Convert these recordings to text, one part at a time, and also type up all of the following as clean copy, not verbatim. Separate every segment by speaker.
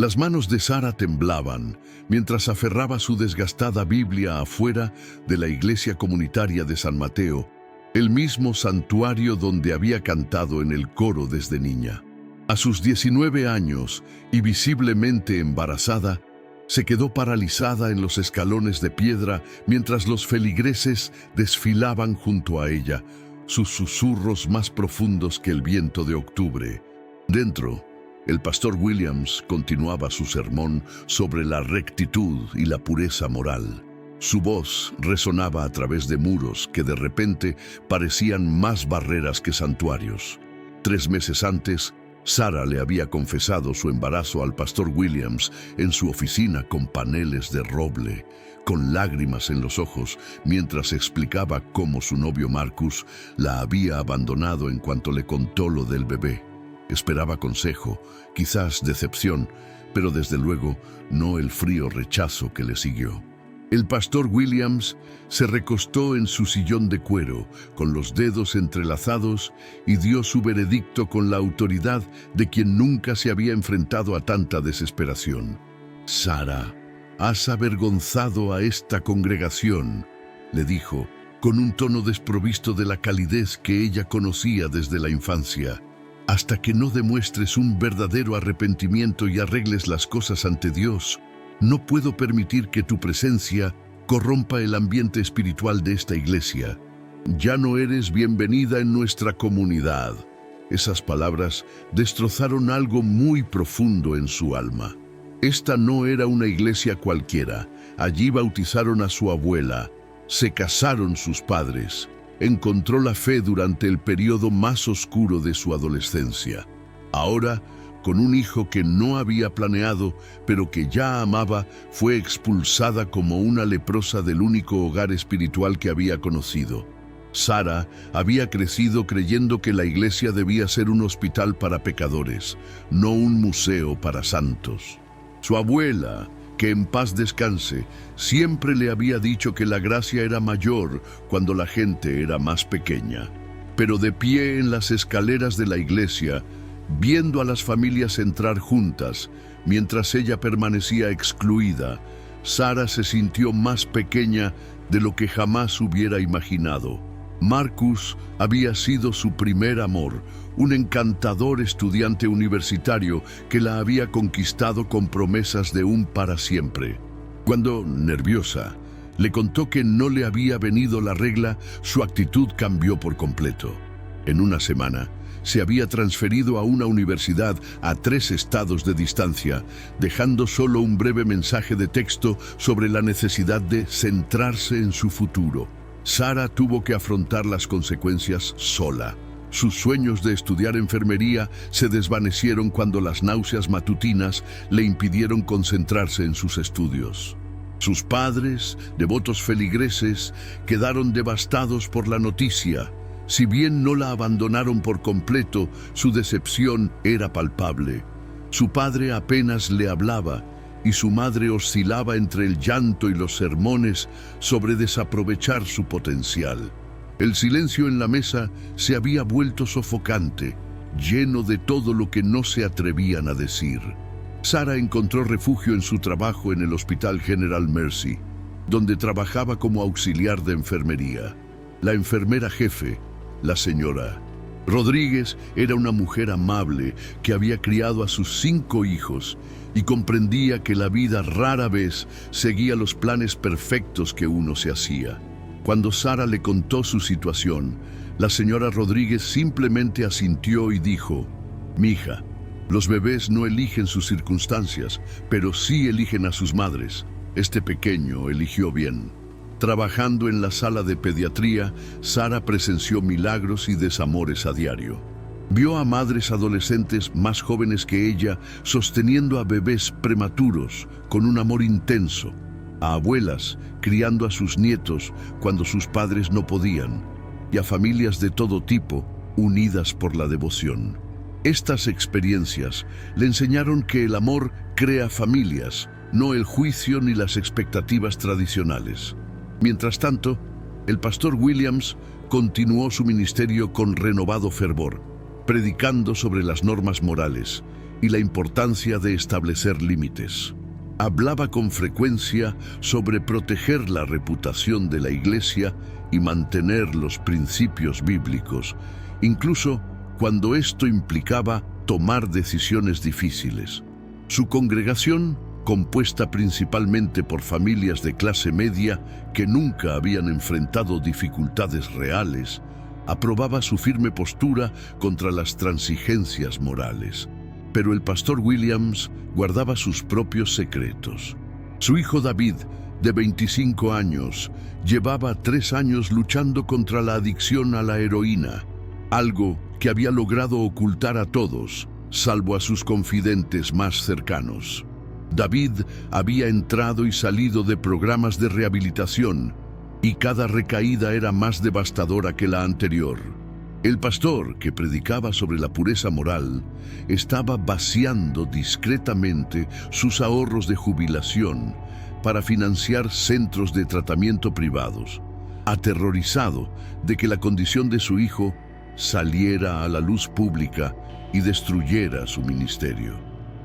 Speaker 1: Las manos de Sara temblaban mientras aferraba su desgastada Biblia afuera de la iglesia comunitaria de San Mateo, el mismo santuario donde había cantado en el coro desde niña. A sus 19 años y visiblemente embarazada, se quedó paralizada en los escalones de piedra mientras los feligreses desfilaban junto a ella, sus susurros más profundos que el viento de octubre. Dentro, el pastor Williams continuaba su sermón sobre la rectitud y la pureza moral. Su voz resonaba a través de muros que de repente parecían más barreras que santuarios. 3 meses antes, Sara le había confesado su embarazo al pastor Williams en su oficina con paneles de roble, con lágrimas en los ojos, mientras explicaba cómo su novio Marcus la había abandonado en cuanto le contó lo del bebé. Esperaba consejo, quizás decepción, pero desde luego no el frío rechazo que le siguió. El pastor Williams se recostó en su sillón de cuero, con los dedos entrelazados, y dio su veredicto con la autoridad de quien nunca se había enfrentado a tanta desesperación. «Sara, has avergonzado a esta congregación», le dijo, con un tono desprovisto de la calidez que ella conocía desde la infancia. «Hasta que no demuestres un verdadero arrepentimiento y arregles las cosas ante Dios, no puedo permitir que tu presencia corrompa el ambiente espiritual de esta iglesia. Ya no eres bienvenida en nuestra comunidad». Esas palabras destrozaron algo muy profundo en su alma. Esta no era una iglesia cualquiera. Allí bautizaron a su abuela, se casaron sus padres. Encontró la fe durante el periodo más oscuro de su adolescencia. Ahora, con un hijo que no había planeado, pero que ya amaba, fue expulsada como una leprosa del único hogar espiritual que había conocido. Sara había crecido creyendo que la iglesia debía ser un hospital para pecadores, no un museo para santos. Su abuela, que en paz descanse, siempre le había dicho que la gracia era mayor cuando la gente era más pequeña. Pero de pie en las escaleras de la iglesia, viendo a las familias entrar juntas, mientras ella permanecía excluida, Sara se sintió más pequeña de lo que jamás hubiera imaginado. Marcus había sido su primer amor, un encantador estudiante universitario que la había conquistado con promesas de un para siempre. Cuando, nerviosa, le contó que no le había venido la regla, su actitud cambió por completo. En una semana, se había transferido a una universidad a 3 estados de distancia, dejando solo un breve mensaje de texto sobre la necesidad de centrarse en su futuro. Sara tuvo que afrontar las consecuencias sola. Sus sueños de estudiar enfermería se desvanecieron cuando las náuseas matutinas le impidieron concentrarse en sus estudios. Sus padres, devotos feligreses, quedaron devastados por la noticia. Si bien no la abandonaron por completo, su decepción era palpable. Su padre apenas le hablaba, y su madre oscilaba entre el llanto y los sermones sobre desaprovechar su potencial. El silencio en la mesa se había vuelto sofocante, lleno de todo lo que no se atrevían a decir. Sara encontró refugio en su trabajo en el Hospital General Mercy, donde trabajaba como auxiliar de enfermería. La enfermera jefe, la señora Rodríguez, era una mujer amable que había criado a sus 5 hijos y comprendía que la vida rara vez seguía los planes perfectos que uno se hacía. Cuando Sara le contó su situación, la señora Rodríguez simplemente asintió y dijo: «Mija, los bebés no eligen sus circunstancias, pero sí eligen a sus madres. Este pequeño eligió bien». Trabajando en la sala de pediatría, Sara presenció milagros y desamores a diario. Vio a madres adolescentes más jóvenes que ella sosteniendo a bebés prematuros con un amor intenso, a abuelas criando a sus nietos cuando sus padres no podían, y a familias de todo tipo unidas por la devoción. Estas experiencias le enseñaron que el amor crea familias, no el juicio ni las expectativas tradicionales. Mientras tanto, el pastor Williams continuó su ministerio con renovado fervor, predicando sobre las normas morales, y la importancia de establecer límites. Hablaba con frecuencia sobre proteger la reputación de la Iglesia y mantener los principios bíblicos, incluso cuando esto implicaba tomar decisiones difíciles. Su congregación, compuesta principalmente por familias de clase media que nunca habían enfrentado dificultades reales, aprobaba su firme postura contra las transigencias morales. Pero el pastor Williams guardaba sus propios secretos. Su hijo David, de 25 años, llevaba 3 años luchando contra la adicción a la heroína, algo que había logrado ocultar a todos, salvo a sus confidentes más cercanos. David había entrado y salido de programas de rehabilitación, y cada recaída era más devastadora que la anterior. El pastor, que predicaba sobre la pureza moral, estaba vaciando discretamente sus ahorros de jubilación para financiar centros de tratamiento privados, aterrorizado de que la condición de su hijo saliera a la luz pública y destruyera su ministerio.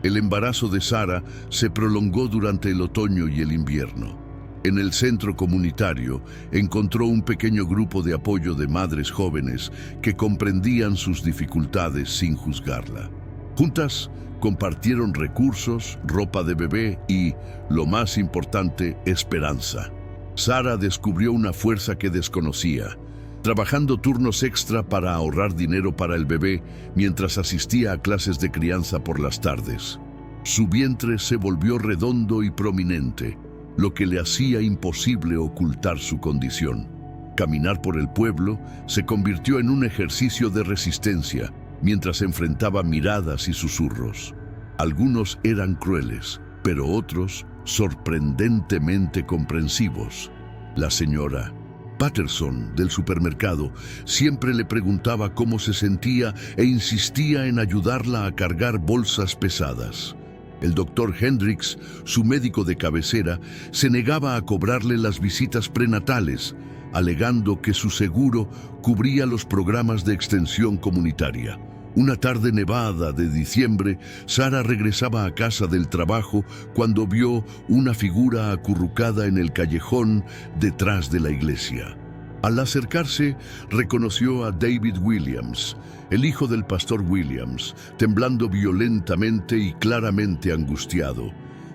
Speaker 1: El embarazo de Sara se prolongó durante el otoño y el invierno. En el centro comunitario encontró un pequeño grupo de apoyo de madres jóvenes que comprendían sus dificultades sin juzgarla. Juntas compartieron recursos, ropa de bebé y, lo más importante, esperanza. Sara descubrió una fuerza que desconocía, trabajando turnos extra para ahorrar dinero para el bebé mientras asistía a clases de crianza por las tardes. Su vientre se volvió redondo y prominente, lo que le hacía imposible ocultar su condición. Caminar por el pueblo se convirtió en un ejercicio de resistencia mientras enfrentaba miradas y susurros. Algunos eran crueles, pero otros sorprendentemente comprensivos. La señora Patterson del supermercado siempre le preguntaba cómo se sentía e insistía en ayudarla a cargar bolsas pesadas. El doctor Hendricks, su médico de cabecera, se negaba a cobrarle las visitas prenatales, alegando que su seguro cubría los programas de extensión comunitaria. Una tarde nevada de diciembre, Sara regresaba a casa del trabajo cuando vio una figura acurrucada en el callejón detrás de la iglesia. Al acercarse, reconoció a David Williams, el hijo del pastor Williams, temblando violentamente y claramente angustiado.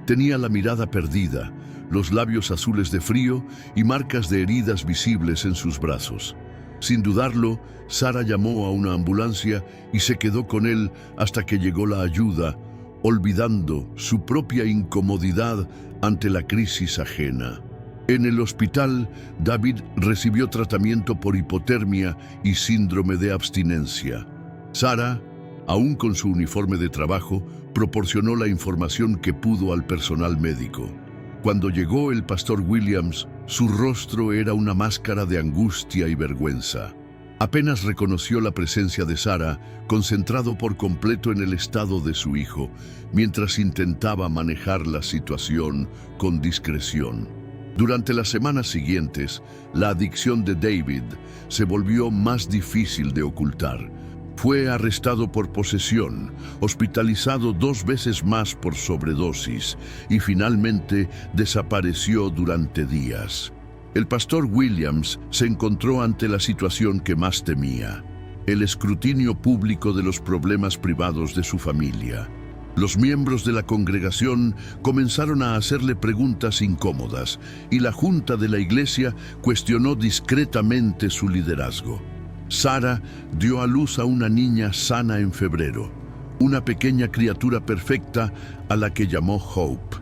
Speaker 1: Tenía la mirada perdida, los labios azules de frío y marcas de heridas visibles en sus brazos. Sin dudarlo, Sara llamó a una ambulancia y se quedó con él hasta que llegó la ayuda, olvidando su propia incomodidad ante la crisis ajena. En el hospital, David recibió tratamiento por hipotermia y síndrome de abstinencia. Sara, aún con su uniforme de trabajo, proporcionó la información que pudo al personal médico. Cuando llegó el pastor Williams, su rostro era una máscara de angustia y vergüenza. Apenas reconoció la presencia de Sara, concentrado por completo en el estado de su hijo, mientras intentaba manejar la situación con discreción. Durante las semanas siguientes, la adicción de David se volvió más difícil de ocultar. Fue arrestado por posesión, hospitalizado 2 veces más por sobredosis y finalmente desapareció durante días. El pastor Williams se encontró ante la situación que más temía: el escrutinio público de los problemas privados de su familia. Los miembros de la congregación comenzaron a hacerle preguntas incómodas y la junta de la iglesia cuestionó discretamente su liderazgo. Sara dio a luz a una niña sana en febrero, una pequeña criatura perfecta a la que llamó Hope.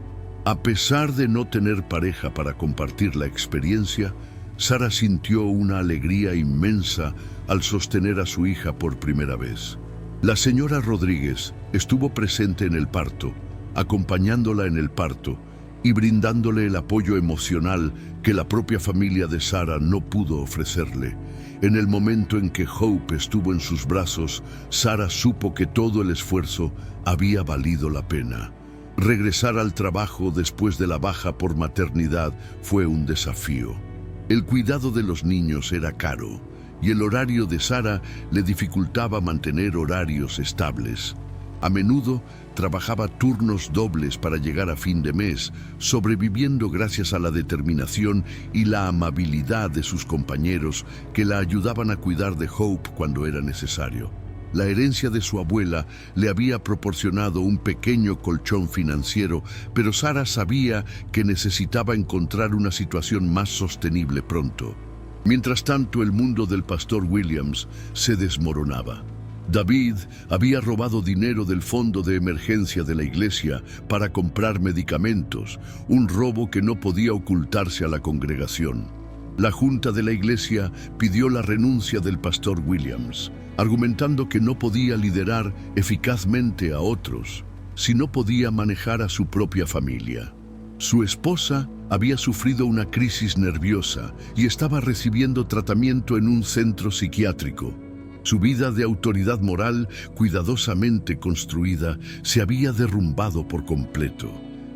Speaker 1: A pesar de no tener pareja para compartir la experiencia, Sara sintió una alegría inmensa al sostener a su hija por primera vez. La señora Rodríguez estuvo presente en el parto, acompañándola en el parto y brindándole el apoyo emocional que la propia familia de Sara no pudo ofrecerle. En el momento en que Hope estuvo en sus brazos, Sara supo que todo el esfuerzo había valido la pena. Regresar al trabajo después de la baja por maternidad fue un desafío. El cuidado de los niños era caro y el horario de Sara le dificultaba mantener horarios estables. A menudo trabajaba turnos dobles para llegar a fin de mes, sobreviviendo gracias a la determinación y la amabilidad de sus compañeros que la ayudaban a cuidar de Hope cuando era necesario. La herencia de su abuela le había proporcionado un pequeño colchón financiero, pero Sarah sabía que necesitaba encontrar una situación más sostenible pronto. Mientras tanto, el mundo del pastor Williams se desmoronaba. David había robado dinero del fondo de emergencia de la iglesia para comprar medicamentos, un robo que no podía ocultarse a la congregación. La junta de la iglesia pidió la renuncia del pastor Williams, argumentando que no podía liderar eficazmente a otros si no podía manejar a su propia familia. Su esposa había sufrido una crisis nerviosa y estaba recibiendo tratamiento en un centro psiquiátrico. Su vida de autoridad moral, cuidadosamente construida, se había derrumbado por completo.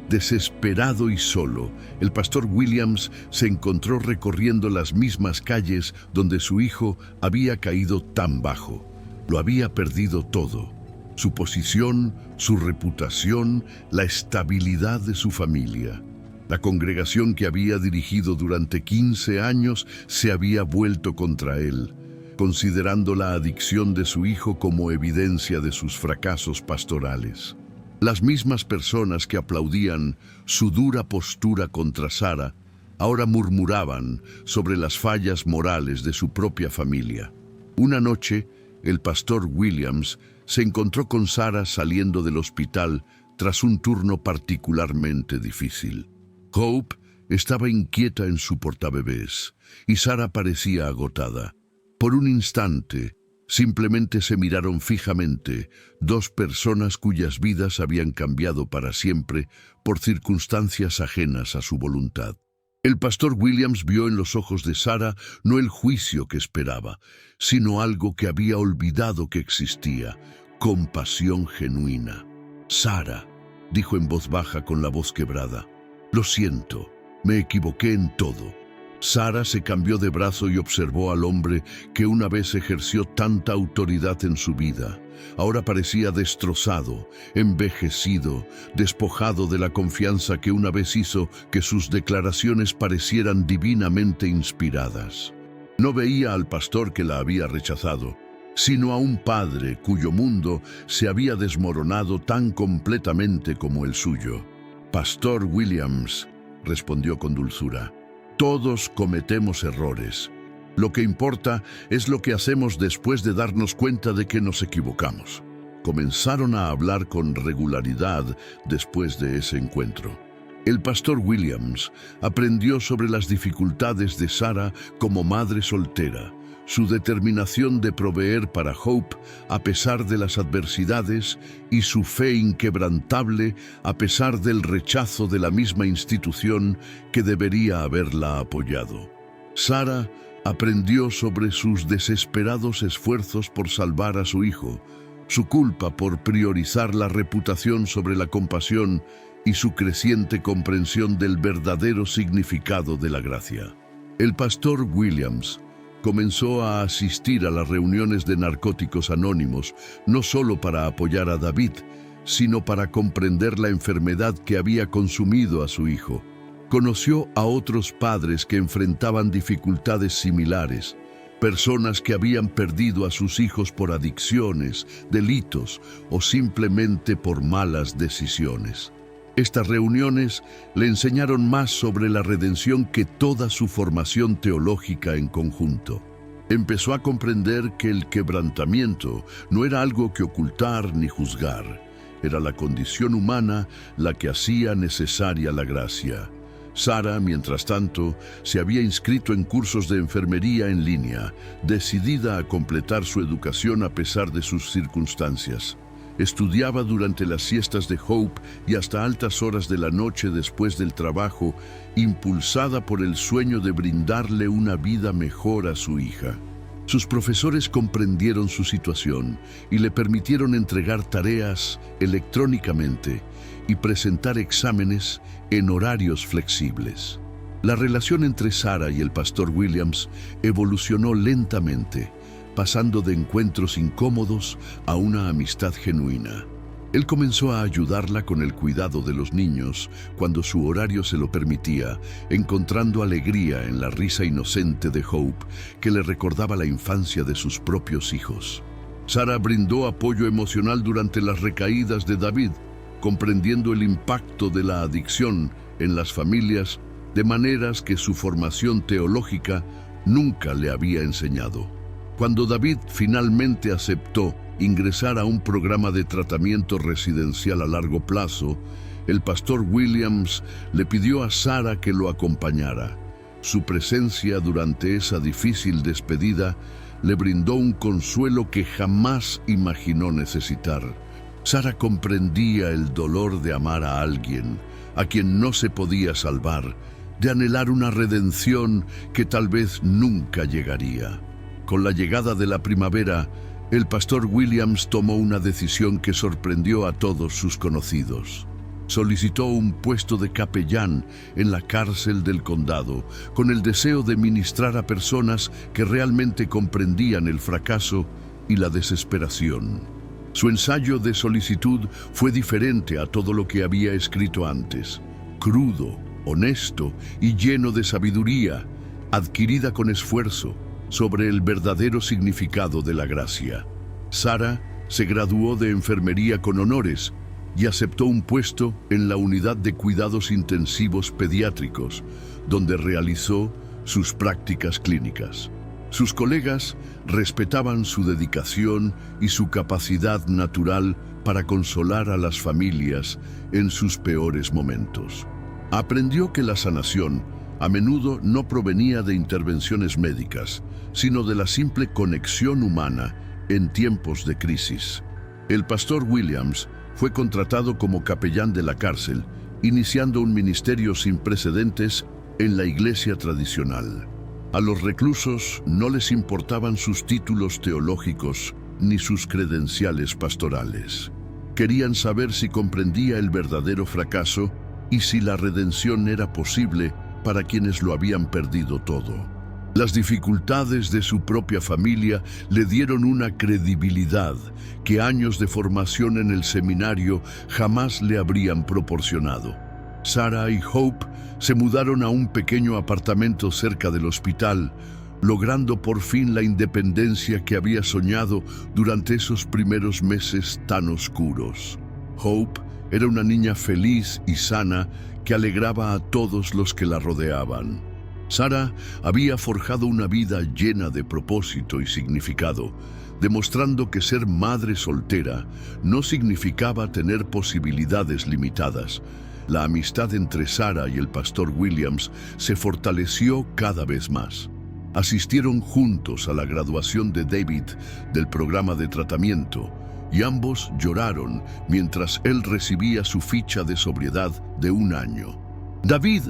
Speaker 1: Desesperado y solo, el pastor Williams se encontró recorriendo las mismas calles donde su hijo había caído tan bajo. Lo había perdido todo: su posición, su reputación, la estabilidad de su familia. La congregación que había dirigido durante 15 años se había vuelto contra él, considerando la adicción de su hijo como evidencia de sus fracasos pastorales. Las mismas personas que aplaudían su dura postura contra Sarah ahora murmuraban sobre las fallas morales de su propia familia. Una noche, el pastor Williams se encontró con Sarah saliendo del hospital tras un turno particularmente difícil. Hope estaba inquieta en su portabebés y Sarah parecía agotada. Por un instante, simplemente se miraron fijamente, dos personas cuyas vidas habían cambiado para siempre por circunstancias ajenas a su voluntad. El pastor Williams vio en los ojos de Sarah no el juicio que esperaba, sino algo que había olvidado que existía: compasión genuina. «Sarah», dijo en voz baja con la voz quebrada, «lo siento, me equivoqué en todo». Sarah se cambió de brazo y observó al hombre que una vez ejerció tanta autoridad en su vida. Ahora parecía destrozado, envejecido, despojado de la confianza que una vez hizo que sus declaraciones parecieran divinamente inspiradas. No veía al pastor que la había rechazado, sino a un padre cuyo mundo se había desmoronado tan completamente como el suyo. «Pastor Williams», respondió con dulzura, «todos cometemos errores. Lo que importa es lo que hacemos después de darnos cuenta de que nos equivocamos». Comenzaron a hablar con regularidad después de ese encuentro. El pastor Williams aprendió sobre las dificultades de Sarah como madre soltera, su determinación de proveer para Hope a pesar de las adversidades y su fe inquebrantable a pesar del rechazo de la misma institución que debería haberla apoyado. Sarah aprendió sobre sus desesperados esfuerzos por salvar a su hijo, su culpa por priorizar la reputación sobre la compasión y su creciente comprensión del verdadero significado de la gracia. El pastor Williams comenzó a asistir a las reuniones de Narcóticos Anónimos, no solo para apoyar a David, sino para comprender la enfermedad que había consumido a su hijo. Conoció a otros padres que enfrentaban dificultades similares, personas que habían perdido a sus hijos por adicciones, delitos o simplemente por malas decisiones. Estas reuniones le enseñaron más sobre la redención que toda su formación teológica en conjunto. Empezó a comprender que el quebrantamiento no era algo que ocultar ni juzgar. Era la condición humana la que hacía necesaria la gracia. Sarah, mientras tanto, se había inscrito en cursos de enfermería en línea, decidida a completar su educación a pesar de sus circunstancias. Estudiaba durante las siestas de Hope y hasta altas horas de la noche después del trabajo, impulsada por el sueño de brindarle una vida mejor a su hija. Sus profesores comprendieron su situación y le permitieron entregar tareas electrónicamente y presentar exámenes en horarios flexibles. La relación entre Sarah y el pastor Williams evolucionó lentamente, pasando de encuentros incómodos a una amistad genuina. Él comenzó a ayudarla con el cuidado de los niños cuando su horario se lo permitía, encontrando alegría en la risa inocente de Hope, que le recordaba la infancia de sus propios hijos. Sarah brindó apoyo emocional durante las recaídas de David, comprendiendo el impacto de la adicción en las familias de maneras que su formación teológica nunca le había enseñado. Cuando David finalmente aceptó ingresar a un programa de tratamiento residencial a largo plazo, el pastor Williams le pidió a Sarah que lo acompañara. Su presencia durante esa difícil despedida le brindó un consuelo que jamás imaginó necesitar. Sarah comprendía el dolor de amar a alguien a quien no se podía salvar, de anhelar una redención que tal vez nunca llegaría. Con la llegada de la primavera, el pastor Williams tomó una decisión que sorprendió a todos sus conocidos. Solicitó un puesto de capellán en la cárcel del condado, con el deseo de ministrar a personas que realmente comprendían el fracaso y la desesperación. Su ensayo de solicitud fue diferente a todo lo que había escrito antes. Crudo, honesto y lleno de sabiduría, adquirida con esfuerzo, sobre el verdadero significado de la gracia. Sarah se graduó de enfermería con honores y aceptó un puesto en la unidad de cuidados intensivos pediátricos, donde realizó sus prácticas clínicas. Sus colegas respetaban su dedicación y su capacidad natural para consolar a las familias en sus peores momentos. Aprendió que la sanación a menudo no provenía de intervenciones médicas, sino de la simple conexión humana en tiempos de crisis. El pastor Williams fue contratado como capellán de la cárcel, iniciando un ministerio sin precedentes en la iglesia tradicional. A los reclusos no les importaban sus títulos teológicos ni sus credenciales pastorales. Querían saber si comprendía el verdadero fracaso y si la redención era posible para quienes lo habían perdido todo. Las dificultades de su propia familia le dieron una credibilidad que años de formación en el seminario jamás le habrían proporcionado. Sarah y Hope se mudaron a un pequeño apartamento cerca del hospital, logrando por fin la independencia que había soñado durante esos primeros meses tan oscuros. Hope era una niña feliz y sana que alegraba a todos los que la rodeaban. Sarah había forjado una vida llena de propósito y significado, demostrando que ser madre soltera no significaba tener posibilidades limitadas. La amistad entre Sarah y el pastor Williams se fortaleció cada vez más. Asistieron juntos a la graduación de David del programa de tratamiento, y ambos lloraron mientras él recibía su ficha de sobriedad de 1 año. David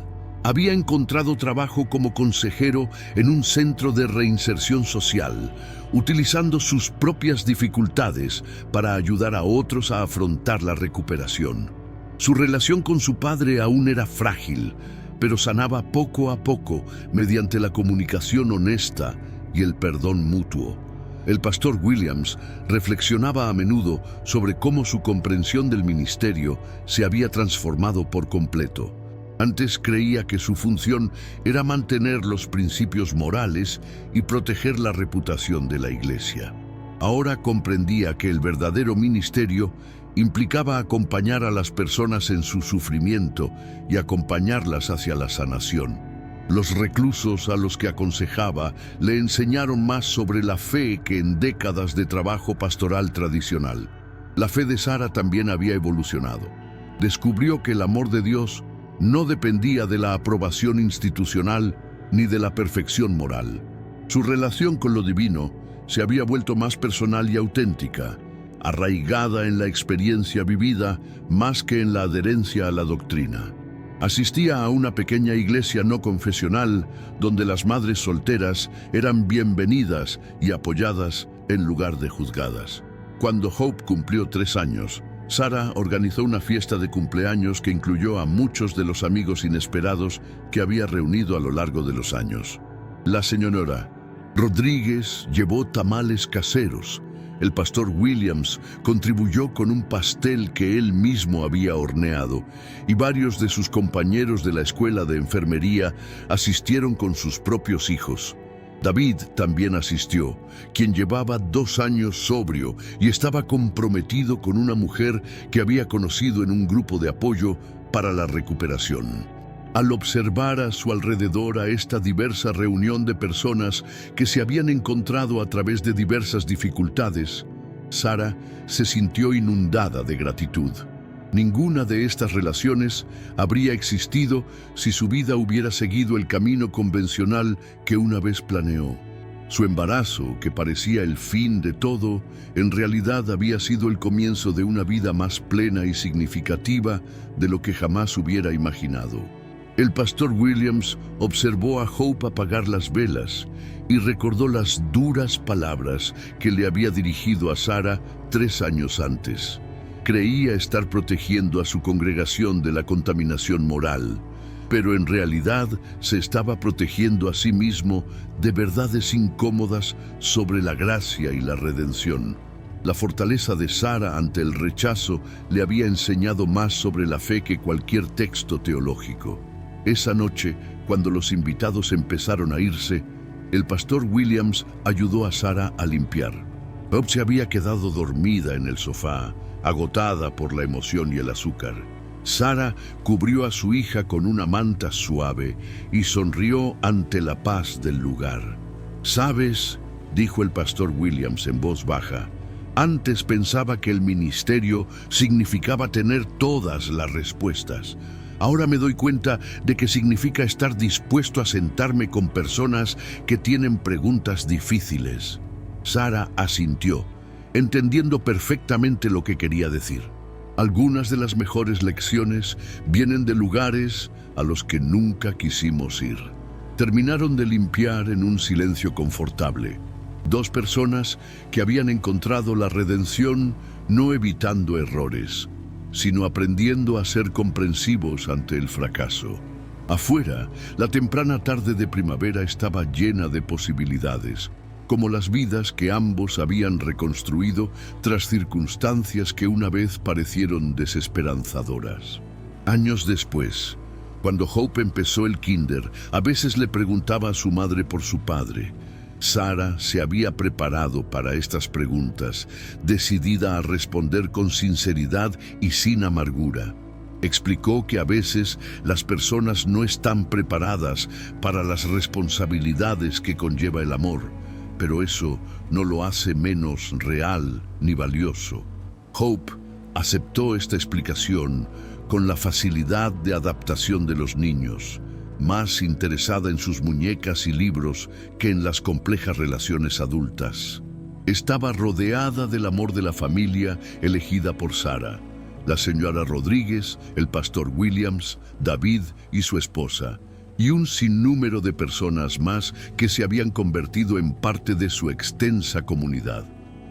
Speaker 1: había encontrado trabajo como consejero en un centro de reinserción social, utilizando sus propias dificultades para ayudar a otros a afrontar la recuperación. Su relación con su padre aún era frágil, pero sanaba poco a poco mediante la comunicación honesta y el perdón mutuo. El pastor Williams reflexionaba a menudo sobre cómo su comprensión del ministerio se había transformado por completo. Antes creía que su función era mantener los principios morales y proteger la reputación de la iglesia. Ahora comprendía que el verdadero ministerio implicaba acompañar a las personas en su sufrimiento y acompañarlas hacia la sanación. Los reclusos a los que aconsejaba le enseñaron más sobre la fe que en décadas de trabajo pastoral tradicional. La fe de Sarah también había evolucionado. Descubrió que el amor de Dios no dependía de la aprobación institucional ni de la perfección moral. Su relación con lo divino se había vuelto más personal y auténtica, arraigada en la experiencia vivida más que en la adherencia a la doctrina. Asistía a una pequeña iglesia no confesional donde las madres solteras eran bienvenidas y apoyadas en lugar de juzgadas. Cuando Hope cumplió 3 años, Sarah organizó una fiesta de cumpleaños que incluyó a muchos de los amigos inesperados que había reunido a lo largo de los años. La señora Rodríguez llevó tamales caseros, El pastor Williams contribuyó con un pastel que él mismo había horneado, y varios de sus compañeros de la escuela de enfermería asistieron con sus propios hijos. David también asistió, quien llevaba 2 años sobrio y estaba comprometido con una mujer que había conocido en un grupo de apoyo para la recuperación. Al observar a su alrededor a esta diversa reunión de personas que se habían encontrado a través de diversas dificultades, Sara se sintió inundada de gratitud. Ninguna de estas relaciones habría existido si su vida hubiera seguido el camino convencional que una vez planeó. Su embarazo, que parecía el fin de todo, en realidad había sido el comienzo de una vida más plena y significativa de lo que jamás hubiera imaginado. El pastor Williams observó a Hope apagar las velas y recordó las duras palabras que le había dirigido a Sara 3 años antes. Creía estar protegiendo a su congregación de la contaminación moral, pero en realidad se estaba protegiendo a sí mismo de verdades incómodas sobre la gracia y la redención. La fortaleza de Sara ante el rechazo le había enseñado más sobre la fe que cualquier texto teológico. Esa noche, cuando los invitados empezaron a irse, el pastor Williams ayudó a Sara a limpiar. Hope se había quedado dormida en el sofá, agotada por la emoción y el azúcar. Sara cubrió a su hija con una manta suave y sonrió ante la paz del lugar. «¿Sabes?», dijo el pastor Williams en voz baja, «antes pensaba que el ministerio significaba tener todas las respuestas. Ahora me doy cuenta de que significa estar dispuesto a sentarme con personas que tienen preguntas difíciles». Sara asintió, entendiendo perfectamente lo que quería decir. Algunas de las mejores lecciones vienen de lugares a los que nunca quisimos ir. Terminaron de limpiar en un silencio confortable. 2 personas que habían encontrado la redención no evitando errores, sino aprendiendo a ser comprensivos ante el fracaso. Afuera, la temprana tarde de primavera estaba llena de posibilidades, como las vidas que ambos habían reconstruido tras circunstancias que una vez parecieron desesperanzadoras. Años después, cuando Hope empezó el kinder, a veces le preguntaba a su madre por su padre. Sara se había preparado para estas preguntas, decidida a responder con sinceridad y sin amargura. Explicó que a veces las personas no están preparadas para las responsabilidades que conlleva el amor, pero eso no lo hace menos real ni valioso. Hope aceptó esta explicación con la facilidad de adaptación de los niños, más interesada en sus muñecas y libros que en las complejas relaciones adultas. Estaba rodeada del amor de la familia elegida por Sara, la señora Rodríguez, el pastor Williams, David y su esposa, y un sinnúmero de personas más que se habían convertido en parte de su extensa comunidad.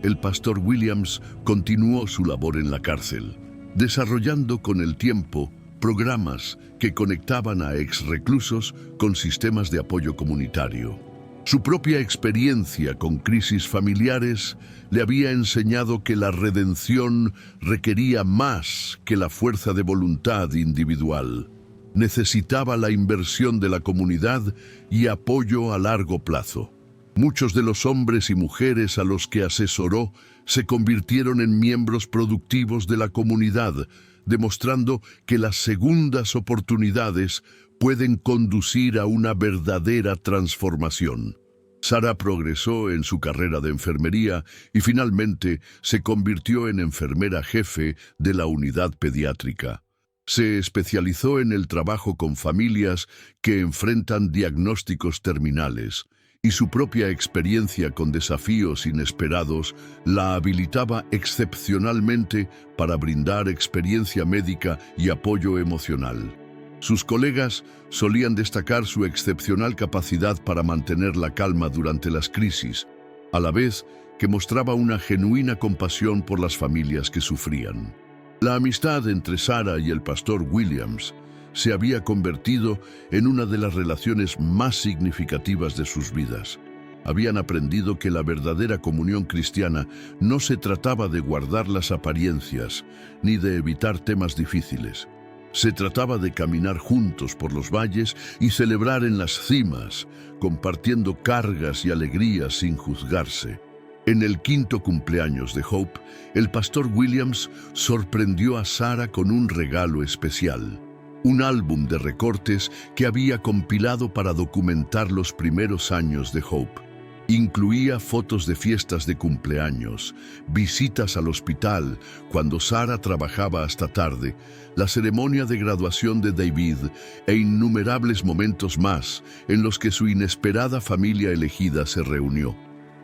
Speaker 1: El pastor Williams continuó su labor en la cárcel, desarrollando con el tiempo programas que conectaban a ex-reclusos con sistemas de apoyo comunitario. Su propia experiencia con crisis familiares le había enseñado que la redención requería más que la fuerza de voluntad individual. Necesitaba la inversión de la comunidad y apoyo a largo plazo. Muchos de los hombres y mujeres a los que asesoró se convirtieron en miembros productivos de la comunidad, demostrando que las segundas oportunidades pueden conducir a una verdadera transformación. Sara progresó en su carrera de enfermería y finalmente se convirtió en enfermera jefe de la unidad pediátrica. Se especializó en el trabajo con familias que enfrentan diagnósticos terminales, y su propia experiencia con desafíos inesperados la habilitaba excepcionalmente para brindar experiencia médica y apoyo emocional. Sus colegas solían destacar su excepcional capacidad para mantener la calma durante las crisis, a la vez que mostraba una genuina compasión por las familias que sufrían. La amistad entre Sara y el pastor Williams se había convertido en una de las relaciones más significativas de sus vidas. Habían aprendido que la verdadera comunión cristiana no se trataba de guardar las apariencias ni de evitar temas difíciles. Se trataba de caminar juntos por los valles y celebrar en las cimas, compartiendo cargas y alegrías sin juzgarse. En el 5º cumpleaños de Hope, el pastor Williams sorprendió a Sarah con un regalo especial: un álbum de recortes que había compilado para documentar los primeros años de Hope. Incluía fotos de fiestas de cumpleaños, visitas al hospital cuando Sarah trabajaba hasta tarde, la ceremonia de graduación de David e innumerables momentos más en los que su inesperada familia elegida se reunió.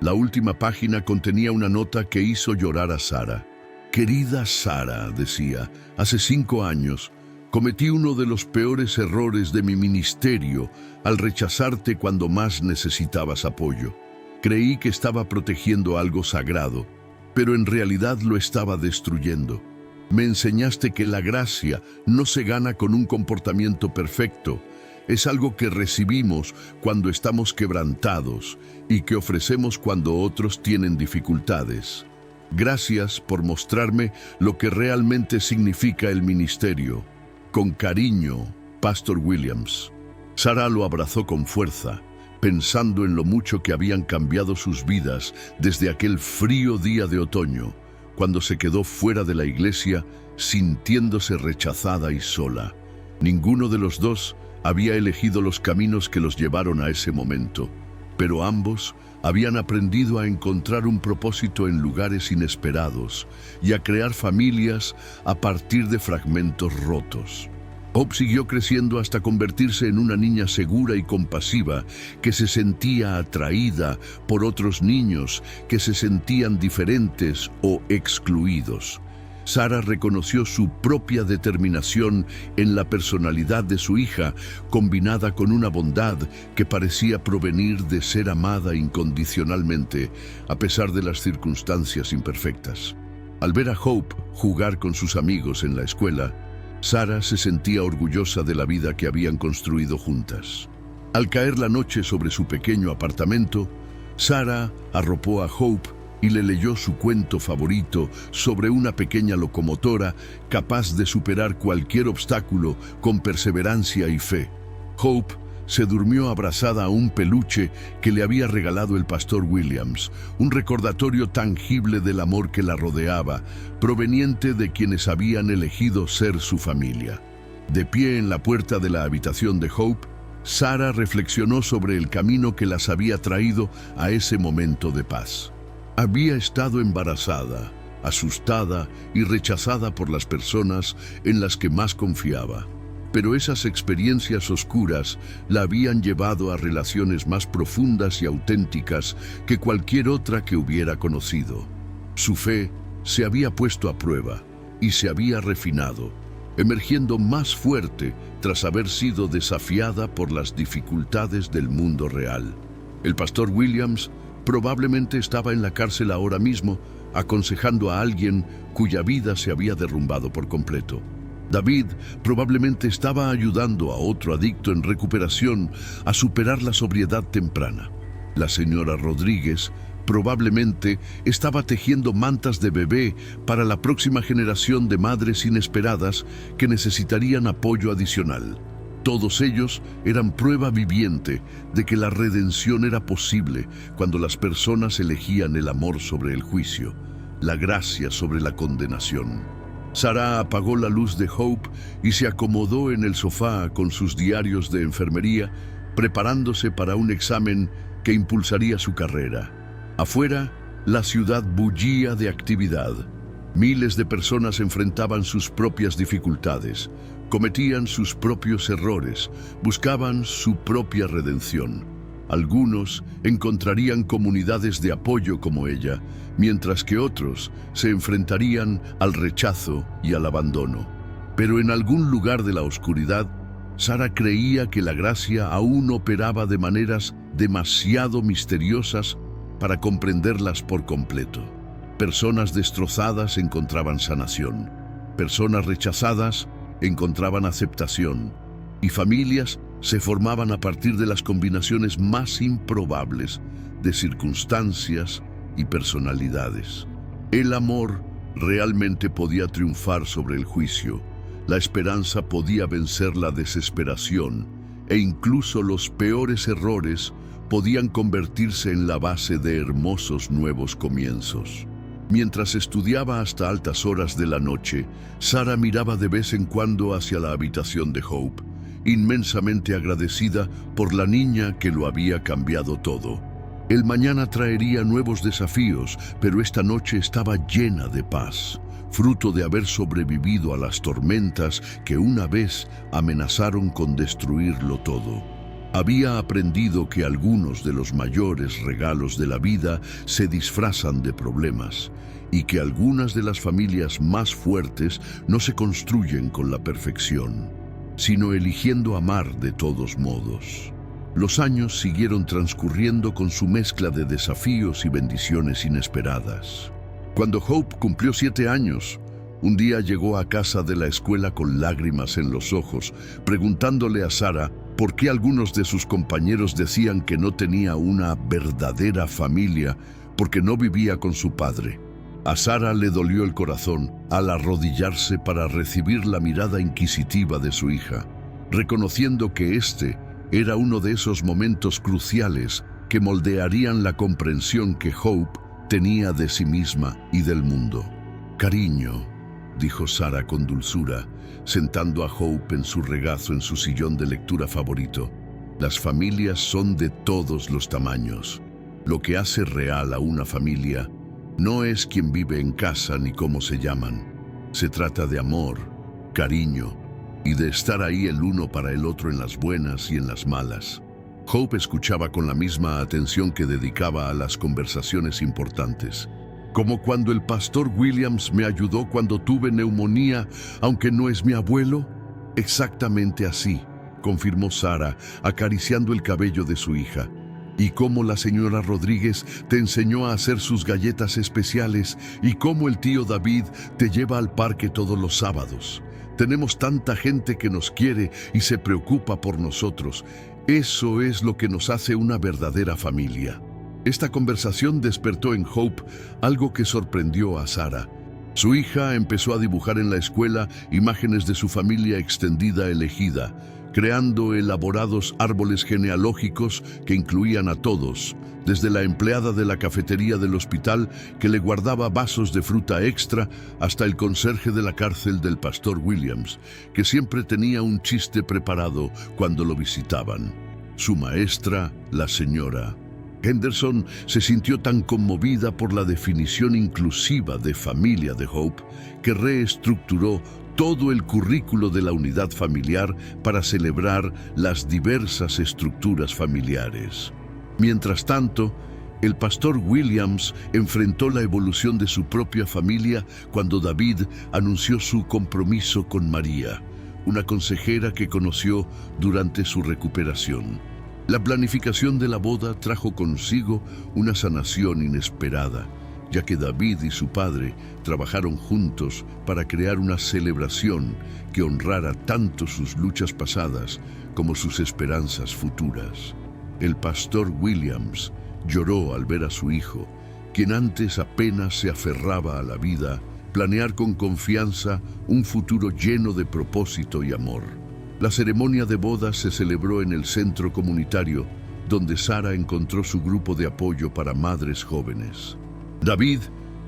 Speaker 1: La última página contenía una nota que hizo llorar a Sarah. «Querida Sarah», decía, «hace 5 años cometí uno de los peores errores de mi ministerio al rechazarte cuando más necesitabas apoyo. Creí que estaba protegiendo algo sagrado, pero en realidad lo estaba destruyendo. Me enseñaste que la gracia no se gana con un comportamiento perfecto. Es algo que recibimos cuando estamos quebrantados y que ofrecemos cuando otros tienen dificultades. Gracias por mostrarme lo que realmente significa el ministerio. Con cariño, Pastor Williams». Sarah lo abrazó con fuerza, pensando en lo mucho que habían cambiado sus vidas desde aquel frío día de otoño, cuando se quedó fuera de la iglesia sintiéndose rechazada y sola. Ninguno de los dos había elegido los caminos que los llevaron a ese momento, pero ambos habían aprendido a encontrar un propósito en lugares inesperados y a crear familias a partir de fragmentos rotos. Hope siguió creciendo hasta convertirse en una niña segura y compasiva que se sentía atraída por otros niños que se sentían diferentes o excluidos. Sarah reconoció su propia determinación en la personalidad de su hija, combinada con una bondad que parecía provenir de ser amada incondicionalmente, a pesar de las circunstancias imperfectas. Al ver a Hope jugar con sus amigos en la escuela, Sarah se sentía orgullosa de la vida que habían construido juntas. Al caer la noche sobre su pequeño apartamento, Sarah arropó a Hope y le leyó su cuento favorito sobre una pequeña locomotora capaz de superar cualquier obstáculo con perseverancia y fe. Hope se durmió abrazada a un peluche que le había regalado el pastor Williams, un recordatorio tangible del amor que la rodeaba, proveniente de quienes habían elegido ser su familia. De pie en la puerta de la habitación de Hope, Sarah reflexionó sobre el camino que las había traído a ese momento de paz. Había estado embarazada, asustada y rechazada por las personas en las que más confiaba. Pero esas experiencias oscuras la habían llevado a relaciones más profundas y auténticas que cualquier otra que hubiera conocido. Su fe se había puesto a prueba y se había refinado, emergiendo más fuerte tras haber sido desafiada por las dificultades del mundo real. El pastor Williams probablemente estaba en la cárcel ahora mismo, aconsejando a alguien cuya vida se había derrumbado por completo. David probablemente estaba ayudando a otro adicto en recuperación a superar la sobriedad temprana. La señora Rodríguez probablemente estaba tejiendo mantas de bebé para la próxima generación de madres inesperadas que necesitarían apoyo adicional. Todos ellos eran prueba viviente de que la redención era posible cuando las personas elegían el amor sobre el juicio, la gracia sobre la condenación. Sarah apagó la luz de Hope y se acomodó en el sofá con sus diarios de enfermería, preparándose para un examen que impulsaría su carrera. Afuera, la ciudad bullía de actividad. Miles de personas enfrentaban sus propias dificultades, cometían sus propios errores, buscaban su propia redención. Algunos encontrarían comunidades de apoyo como ella, mientras que otros se enfrentarían al rechazo y al abandono. Pero en algún lugar de la oscuridad, Sarah creía que la gracia aún operaba de maneras demasiado misteriosas para comprenderlas por completo. Personas destrozadas encontraban sanación, personas rechazadas encontraban aceptación, y familias se formaban a partir de las combinaciones más improbables de circunstancias y personalidades. El amor realmente podía triunfar sobre el juicio, la esperanza podía vencer la desesperación, e incluso los peores errores podían convertirse en la base de hermosos nuevos comienzos. Mientras estudiaba hasta altas horas de la noche, Sarah miraba de vez en cuando hacia la habitación de Hope, inmensamente agradecida por la niña que lo había cambiado todo. El mañana traería nuevos desafíos, pero esta noche estaba llena de paz, fruto de haber sobrevivido a las tormentas que una vez amenazaron con destruirlo todo. Había aprendido que algunos de los mayores regalos de la vida se disfrazan de problemas y que algunas de las familias más fuertes no se construyen con la perfección, sino eligiendo amar de todos modos. Los años siguieron transcurriendo con su mezcla de desafíos y bendiciones inesperadas. Cuando Hope cumplió 7 años, un día llegó a casa de la escuela con lágrimas en los ojos, preguntándole a Sarah por qué algunos de sus compañeros decían que no tenía una verdadera familia porque no vivía con su padre. A Sarah le dolió el corazón al arrodillarse para recibir la mirada inquisitiva de su hija, reconociendo que este era uno de esos momentos cruciales que moldearían la comprensión que Hope tenía de sí misma y del mundo. «Cariño», dijo Sarah con dulzura, sentando a Hope en su regazo en su sillón de lectura favorito. «Las familias son de todos los tamaños. Lo que hace real a una familia no es quién vive en casa ni cómo se llaman. Se trata de amor, cariño y de estar ahí el uno para el otro en las buenas y en las malas». Hope escuchaba con la misma atención que dedicaba a las conversaciones importantes. «Como cuando el pastor Williams me ayudó cuando tuve neumonía, aunque no es mi abuelo». «Exactamente así», confirmó Sarah, acariciando el cabello de su hija. «Y cómo la señora Rodríguez te enseñó a hacer sus galletas especiales y cómo el tío David te lleva al parque todos los sábados. Tenemos tanta gente que nos quiere y se preocupa por nosotros. Eso es lo que nos hace una verdadera familia». Esta conversación despertó en Hope algo que sorprendió a Sarah. Su hija empezó a dibujar en la escuela imágenes de su familia extendida elegida, creando elaborados árboles genealógicos que incluían a todos, desde la empleada de la cafetería del hospital que le guardaba vasos de fruta extra hasta el conserje de la cárcel del pastor Williams, que siempre tenía un chiste preparado cuando lo visitaban. Su maestra, la señora Henderson, se sintió tan conmovida por la definición inclusiva de familia de Hope que reestructuró todo el currículo de la unidad familiar para celebrar las diversas estructuras familiares. Mientras tanto, el pastor Williams enfrentó la evolución de su propia familia cuando David anunció su compromiso con María, una consejera que conoció durante su recuperación. La planificación de la boda trajo consigo una sanación inesperada, ya que David y su padre trabajaron juntos para crear una celebración que honrara tanto sus luchas pasadas como sus esperanzas futuras. El pastor Williams lloró al ver a su hijo, quien antes apenas se aferraba a la vida, planear con confianza un futuro lleno de propósito y amor. La ceremonia de bodas se celebró en el centro comunitario, donde Sarah encontró su grupo de apoyo para madres jóvenes. David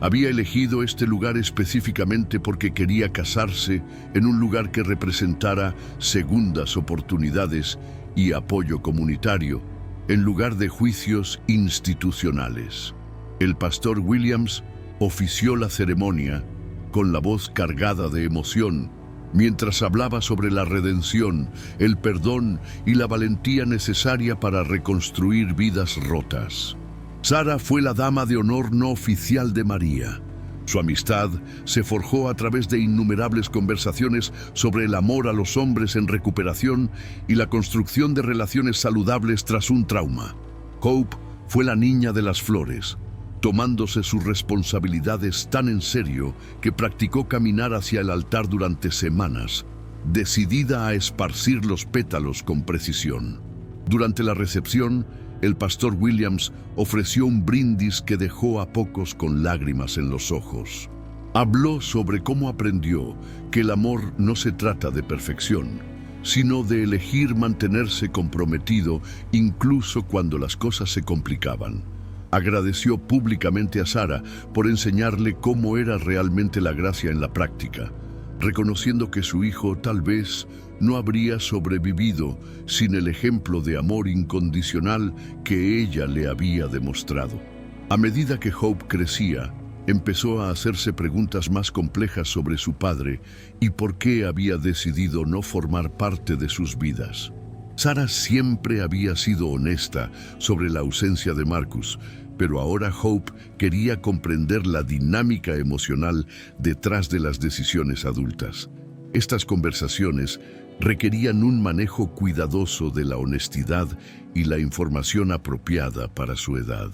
Speaker 1: había elegido este lugar específicamente porque quería casarse en un lugar que representara segundas oportunidades y apoyo comunitario, en lugar de juicios institucionales. El pastor Williams ofició la ceremonia con la voz cargada de emoción, mientras hablaba sobre la redención, el perdón y la valentía necesaria para reconstruir vidas rotas. Sarah fue la dama de honor no oficial de María. Su amistad se forjó a través de innumerables conversaciones sobre el amor a los hombres en recuperación y la construcción de relaciones saludables tras un trauma. Hope fue la niña de las flores, tomándose sus responsabilidades tan en serio que practicó caminar hacia el altar durante semanas, decidida a esparcir los pétalos con precisión. Durante la recepción, el pastor Williams ofreció un brindis que dejó a pocos con lágrimas en los ojos. Habló sobre cómo aprendió que el amor no se trata de perfección, sino de elegir mantenerse comprometido incluso cuando las cosas se complicaban. Agradeció públicamente a Sara por enseñarle cómo era realmente la gracia en la práctica, reconociendo que su hijo tal vez no habría sobrevivido sin el ejemplo de amor incondicional que ella le había demostrado. A medida que Hope crecía, empezó a hacerse preguntas más complejas sobre su padre y por qué había decidido no formar parte de sus vidas. Sara siempre había sido honesta sobre la ausencia de Marcus, pero ahora Hope quería comprender la dinámica emocional detrás de las decisiones adultas. Estas conversaciones requerían un manejo cuidadoso de la honestidad y la información apropiada para su edad.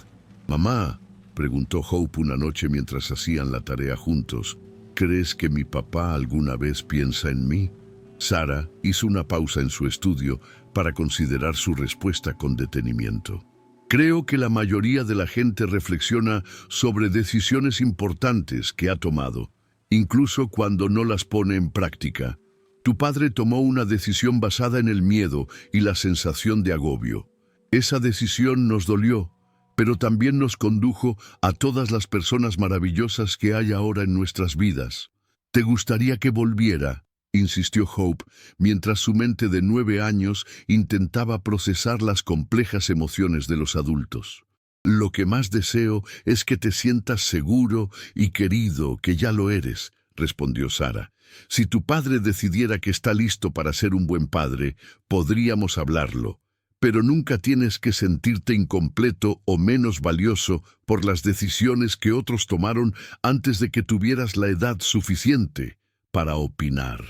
Speaker 1: «Mamá», preguntó Hope una noche mientras hacían la tarea juntos, «¿crees que mi papá alguna vez piensa en mí?» Sara hizo una pausa en su estudio para considerar su respuesta con detenimiento. «Creo que la mayoría de la gente reflexiona sobre decisiones importantes que ha tomado, incluso cuando no las pone en práctica. Tu padre tomó una decisión basada en el miedo y la sensación de agobio. Esa decisión nos dolió, pero también nos condujo a todas las personas maravillosas que hay ahora en nuestras vidas. ¿Te gustaría que volviera?», insistió Hope, mientras su mente de 9 años intentaba procesar las complejas emociones de los adultos. «Lo que más deseo es que te sientas seguro y querido, que ya lo eres», respondió Sara. «Si tu padre decidiera que está listo para ser un buen padre, podríamos hablarlo. Pero nunca tienes que sentirte incompleto o menos valioso por las decisiones que otros tomaron antes de que tuvieras la edad suficiente para opinar».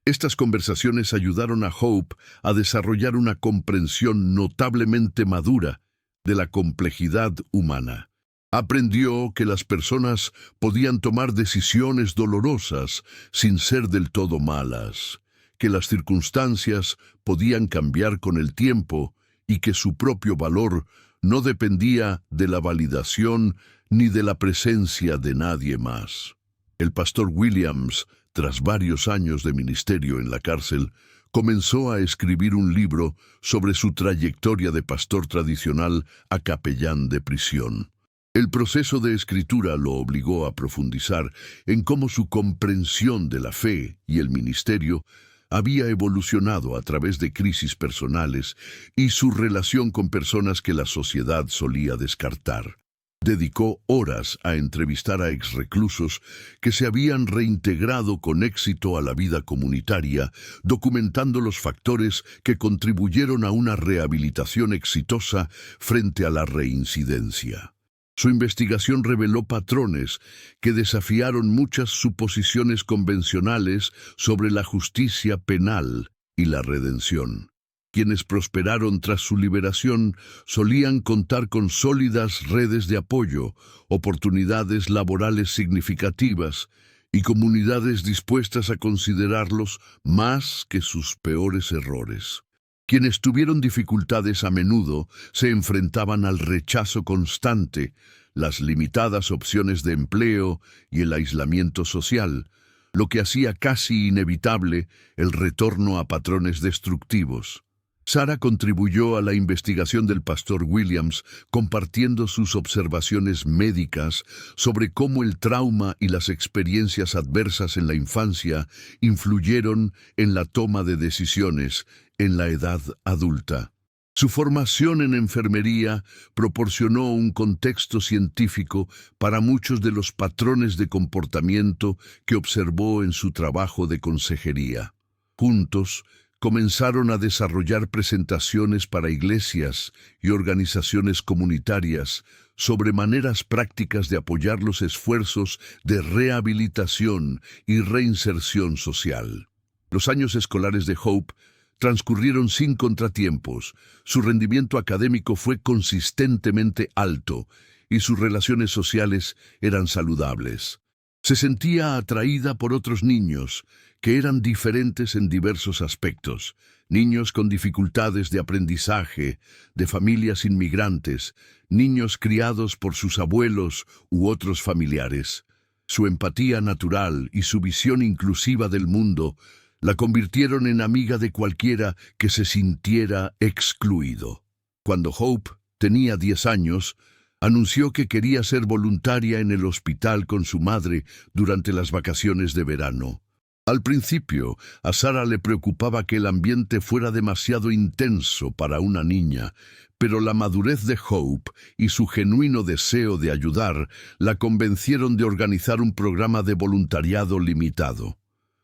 Speaker 1: Estas conversaciones ayudaron a Hope a desarrollar una comprensión notablemente madura de la complejidad humana. Aprendió que las personas podían tomar decisiones dolorosas sin ser del todo malas, que las circunstancias podían cambiar con el tiempo y que su propio valor no dependía de la validación ni de la presencia de nadie más. El pastor Williams, tras varios años de ministerio en la cárcel, comenzó a escribir un libro sobre su trayectoria de pastor tradicional a capellán de prisión. El proceso de escritura lo obligó a profundizar en cómo su comprensión de la fe y el ministerio había evolucionado a través de crisis personales y su relación con personas que la sociedad solía descartar. Dedicó horas a entrevistar a exreclusos que se habían reintegrado con éxito a la vida comunitaria, documentando los factores que contribuyeron a una rehabilitación exitosa frente a la reincidencia. Su investigación reveló patrones que desafiaron muchas suposiciones convencionales sobre la justicia penal y la redención. Quienes prosperaron tras su liberación solían contar con sólidas redes de apoyo, oportunidades laborales significativas y comunidades dispuestas a considerarlos más que sus peores errores. Quienes tuvieron dificultades a menudo se enfrentaban al rechazo constante, las limitadas opciones de empleo y el aislamiento social, lo que hacía casi inevitable el retorno a patrones destructivos. Sara contribuyó a la investigación del pastor Williams, compartiendo sus observaciones médicas sobre cómo el trauma y las experiencias adversas en la infancia influyeron en la toma de decisiones en la edad adulta. Su formación en enfermería proporcionó un contexto científico para muchos de los patrones de comportamiento que observó en su trabajo de consejería. Juntos, comenzaron a desarrollar presentaciones para iglesias y organizaciones comunitarias sobre maneras prácticas de apoyar los esfuerzos de rehabilitación y reinserción social. Los años escolares de Hope transcurrieron sin contratiempos, su rendimiento académico fue consistentemente alto y sus relaciones sociales eran saludables. Se sentía atraída por otros niños, que eran diferentes en diversos aspectos, niños con dificultades de aprendizaje, de familias inmigrantes, niños criados por sus abuelos u otros familiares. Su empatía natural y su visión inclusiva del mundo la convirtieron en amiga de cualquiera que se sintiera excluido. Cuando Hope tenía 10 años, anunció que quería ser voluntaria en el hospital con su madre durante las vacaciones de verano. Al principio, a Sarah le preocupaba que el ambiente fuera demasiado intenso para una niña, pero la madurez de Hope y su genuino deseo de ayudar la convencieron de organizar un programa de voluntariado limitado.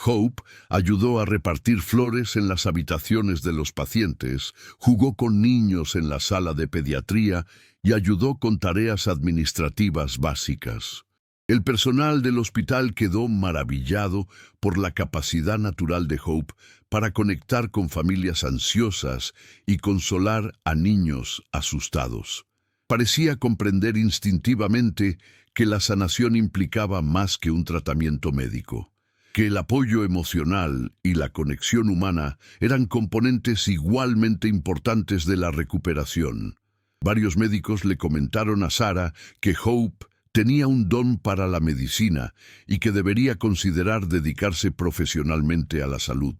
Speaker 1: Hope ayudó a repartir flores en las habitaciones de los pacientes, jugó con niños en la sala de pediatría y ayudó con tareas administrativas básicas. El personal del hospital quedó maravillado por la capacidad natural de Hope para conectar con familias ansiosas y consolar a niños asustados. Parecía comprender instintivamente que la sanación implicaba más que un tratamiento médico, que el apoyo emocional y la conexión humana eran componentes igualmente importantes de la recuperación. Varios médicos le comentaron a Sarah que Hope tenía un don para la medicina y que debería considerar dedicarse profesionalmente a la salud.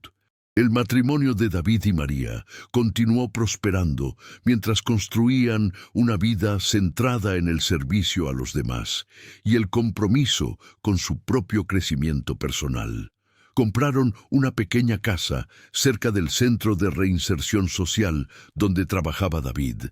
Speaker 1: El matrimonio de David y María continuó prosperando mientras construían una vida centrada en el servicio a los demás y el compromiso con su propio crecimiento personal. Compraron una pequeña casa cerca del centro de reinserción social donde trabajaba David,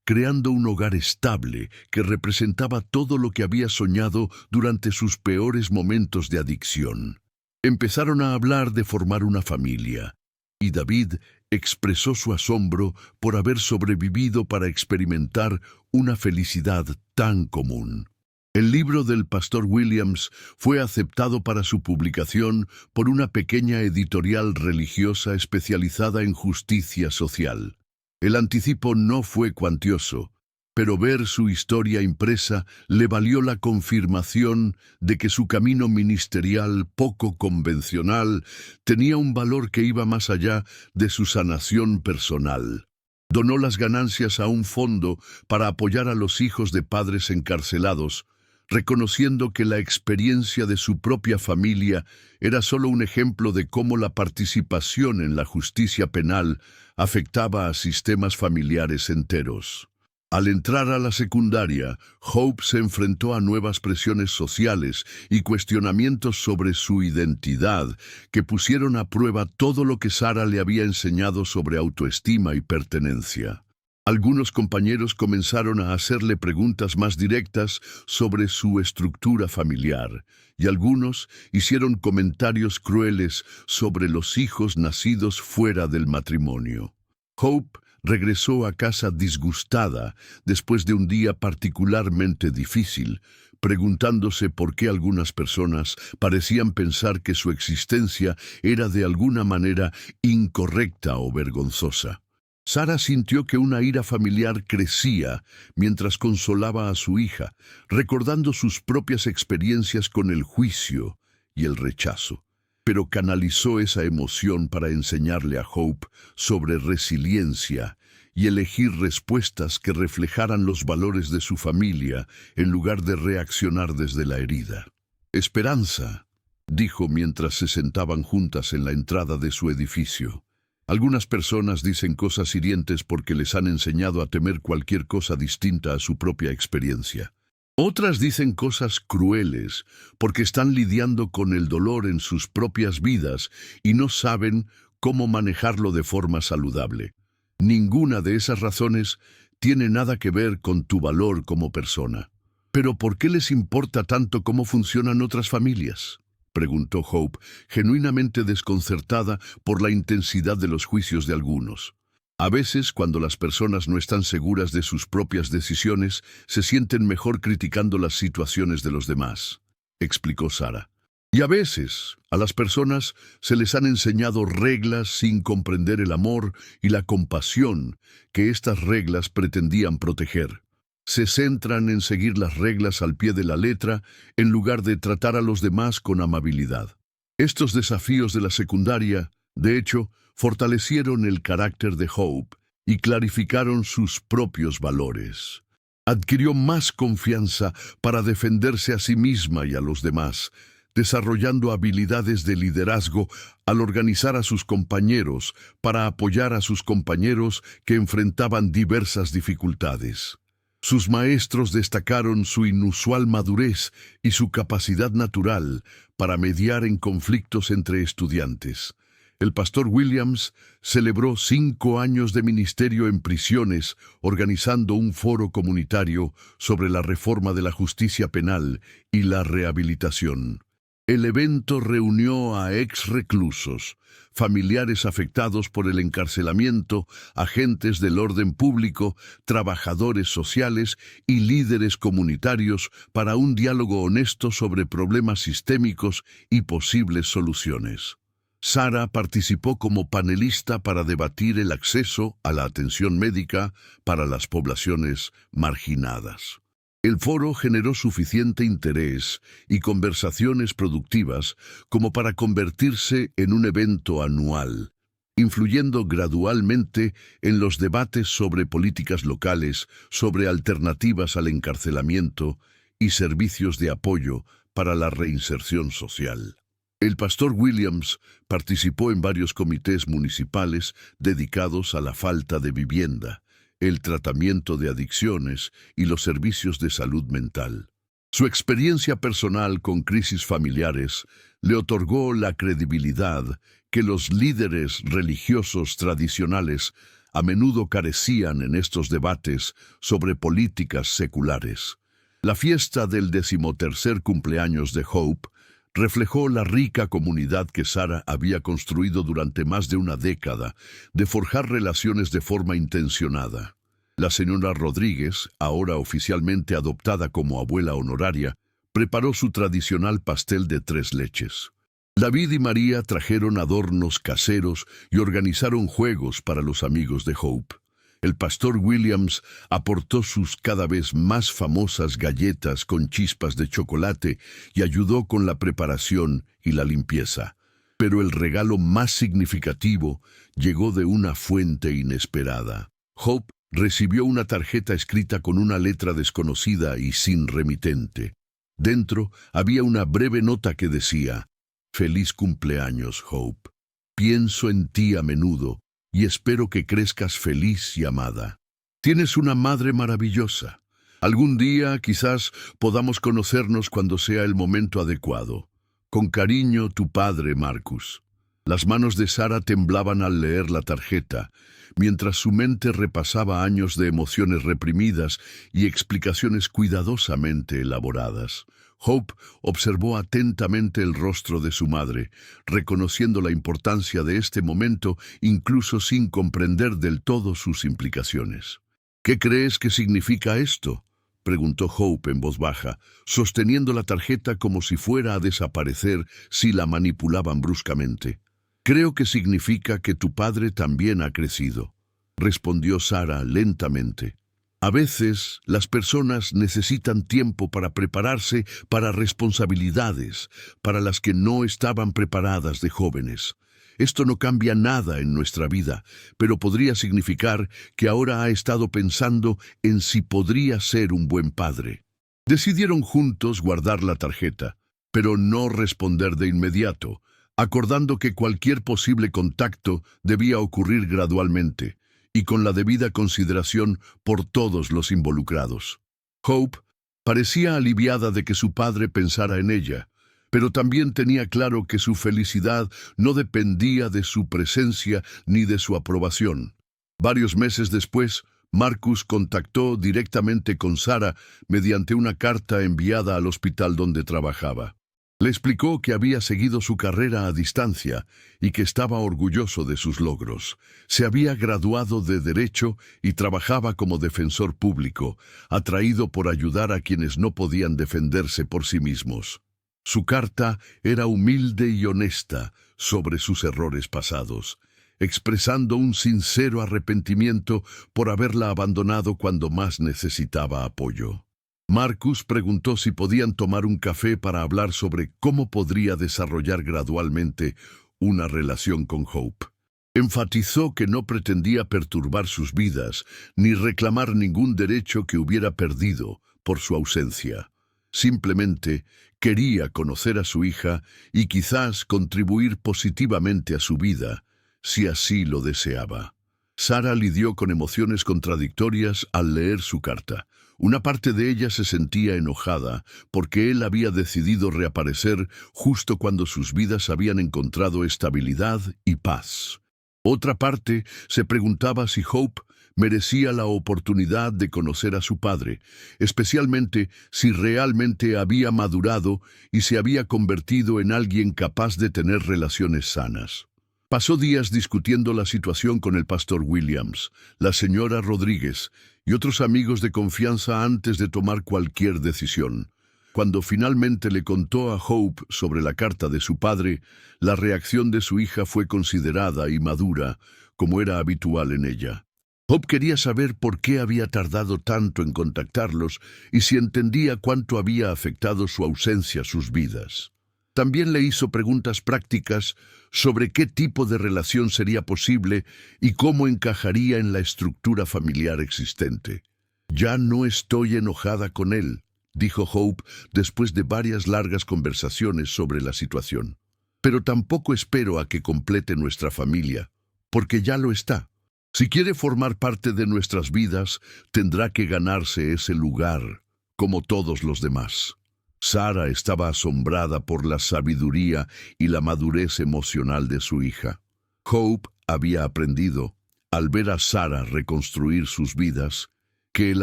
Speaker 1: creando un hogar estable que representaba todo lo que había soñado durante sus peores momentos de adicción. Empezaron a hablar de formar una familia, y David expresó su asombro por haber sobrevivido para experimentar una felicidad tan común. El libro del pastor Williams fue aceptado para su publicación por una pequeña editorial religiosa especializada en justicia social. El anticipo no fue cuantioso, pero ver su historia impresa le valió la confirmación de que su camino ministerial poco convencional tenía un valor que iba más allá de su sanación personal. Donó las ganancias a un fondo para apoyar a los hijos de padres encarcelados, reconociendo que la experiencia de su propia familia era solo un ejemplo de cómo la participación en la justicia penal afectaba a sistemas familiares enteros. Al entrar a la secundaria, Hope se enfrentó a nuevas presiones sociales y cuestionamientos sobre su identidad que pusieron a prueba todo lo que Sarah le había enseñado sobre autoestima y pertenencia. Algunos compañeros comenzaron a hacerle preguntas más directas sobre su estructura familiar, y algunos hicieron comentarios crueles sobre los hijos nacidos fuera del matrimonio. Hope regresó a casa disgustada después de un día particularmente difícil, preguntándose por qué algunas personas parecían pensar que su existencia era de alguna manera incorrecta o vergonzosa. Sarah sintió que una ira familiar crecía mientras consolaba a su hija, recordando sus propias experiencias con el juicio y el rechazo. Pero canalizó esa emoción para enseñarle a Hope sobre resiliencia y elegir respuestas que reflejaran los valores de su familia en lugar de reaccionar desde la herida. «Esperanza», dijo mientras se sentaban juntas en la entrada de su edificio. Algunas personas dicen cosas hirientes porque les han enseñado a temer cualquier cosa distinta a su propia experiencia. Otras dicen cosas crueles porque están lidiando con el dolor en sus propias vidas y no saben cómo manejarlo de forma saludable. Ninguna de esas razones tiene nada que ver con tu valor como persona. ¿Pero por qué les importa tanto cómo funcionan otras familias?, preguntó Hope, genuinamente desconcertada por la intensidad de los juicios de algunos. A veces, cuando las personas no están seguras de sus propias decisiones, se sienten mejor criticando las situaciones de los demás, explicó Sarah. Y a veces, a las personas se les han enseñado reglas sin comprender el amor y la compasión que estas reglas pretendían proteger. Se centran en seguir las reglas al pie de la letra en lugar de tratar a los demás con amabilidad. Estos desafíos de la secundaria, de hecho, fortalecieron el carácter de Hope y clarificaron sus propios valores. Adquirió más confianza para defenderse a sí misma y a los demás, desarrollando habilidades de liderazgo al organizar a sus compañeros para apoyar a sus compañeros que enfrentaban diversas dificultades. Sus maestros destacaron su inusual madurez y su capacidad natural para mediar en conflictos entre estudiantes. El pastor Williams celebró 5 años de ministerio en prisiones, organizando un foro comunitario sobre la reforma de la justicia penal y la rehabilitación. El evento reunió a ex-reclusos, familiares afectados por el encarcelamiento, agentes del orden público, trabajadores sociales y líderes comunitarios para un diálogo honesto sobre problemas sistémicos y posibles soluciones. Sara participó como panelista para debatir el acceso a la atención médica para las poblaciones marginadas. El foro generó suficiente interés y conversaciones productivas como para convertirse en un evento anual, influyendo gradualmente en los debates sobre políticas locales, sobre alternativas al encarcelamiento y servicios de apoyo para la reinserción social. El pastor Williams participó en varios comités municipales dedicados a la falta de vivienda, el tratamiento de adicciones y los servicios de salud mental. Su experiencia personal con crisis familiares le otorgó la credibilidad que los líderes religiosos tradicionales a menudo carecían en estos debates sobre políticas seculares. La fiesta del 13º cumpleaños de Hope reflejó la rica comunidad que Sara había construido durante más de una década, de forjar relaciones de forma intencionada. La señora Rodríguez, ahora oficialmente adoptada como abuela honoraria, preparó su tradicional pastel de 3 leches. David y María trajeron adornos caseros y organizaron juegos para los amigos de Hope. El pastor Williams aportó sus cada vez más famosas galletas con chispas de chocolate y ayudó con la preparación y la limpieza. Pero el regalo más significativo llegó de una fuente inesperada. Hope recibió una tarjeta escrita con una letra desconocida y sin remitente. Dentro había una breve nota que decía: «Feliz cumpleaños, Hope. Pienso en ti a menudo y espero que crezcas feliz y amada. Tienes una madre maravillosa. Algún día quizás podamos conocernos cuando sea el momento adecuado. Con cariño, tu padre, Marcus». Las manos de Sara temblaban al leer la tarjeta, mientras su mente repasaba años de emociones reprimidas y explicaciones cuidadosamente elaboradas. Hope observó atentamente el rostro de su madre, reconociendo la importancia de este momento incluso sin comprender del todo sus implicaciones. «¿Qué crees que significa esto?», preguntó Hope en voz baja, sosteniendo la tarjeta como si fuera a desaparecer si la manipulaban bruscamente. «Creo que significa que tu padre también ha crecido», respondió Sara lentamente. «A veces las personas necesitan tiempo para prepararse para responsabilidades para las que no estaban preparadas de jóvenes. Esto no cambia nada en nuestra vida, pero podría significar que ahora ha estado pensando en si podría ser un buen padre». Decidieron juntos guardar la tarjeta, pero no responder de inmediato, acordando que cualquier posible contacto debía ocurrir gradualmente y con la debida consideración por todos los involucrados. Hope parecía aliviada de que su padre pensara en ella, pero también tenía claro que su felicidad no dependía de su presencia ni de su aprobación. Varios meses después, Marcus contactó directamente con Sara mediante una carta enviada al hospital donde trabajaba. Le explicó que había seguido su carrera a distancia y que estaba orgulloso de sus logros. Se había graduado de Derecho y trabajaba como defensor público, atraído por ayudar a quienes no podían defenderse por sí mismos. Su carta era humilde y honesta sobre sus errores pasados. expresando un sincero arrepentimiento por haberla abandonado cuando más necesitaba apoyo. Marcus preguntó si podían tomar un café para hablar sobre cómo podría desarrollar gradualmente una relación con Hope. Enfatizó que no pretendía perturbar sus vidas ni reclamar ningún derecho que hubiera perdido por su ausencia. Simplemente quería conocer a su hija y quizás contribuir positivamente a su vida, si así lo deseaba. Sara lidió con emociones contradictorias al leer su carta. Una parte de ella se sentía enojada porque él había decidido reaparecer justo cuando sus vidas habían encontrado estabilidad y paz. Otra parte se preguntaba si Hope merecía la oportunidad de conocer a su padre, especialmente si realmente había madurado y se había convertido en alguien capaz de tener relaciones sanas. Pasó días discutiendo la situación con el pastor Williams, la señora Rodríguez y otros amigos de confianza antes de tomar cualquier decisión. Cuando finalmente le contó a Hope sobre la carta de su padre, la reacción de su hija fue considerada y madura, como era habitual en ella. Hope quería saber por qué había tardado tanto en contactarlos y si entendía cuánto había afectado su ausencia a sus vidas. También le hizo preguntas prácticas sobre qué tipo de relación sería posible y cómo encajaría en la estructura familiar existente. «Ya no estoy enojada con él», dijo Hope después de varias largas conversaciones sobre la situación. «Pero tampoco espero a que complete nuestra familia, porque ya lo está. Si quiere formar parte de nuestras vidas, tendrá que ganarse ese lugar, como todos los demás». Sara estaba asombrada por la sabiduría y la madurez emocional de su hija. Hope había aprendido, al ver a Sara reconstruir sus vidas, que el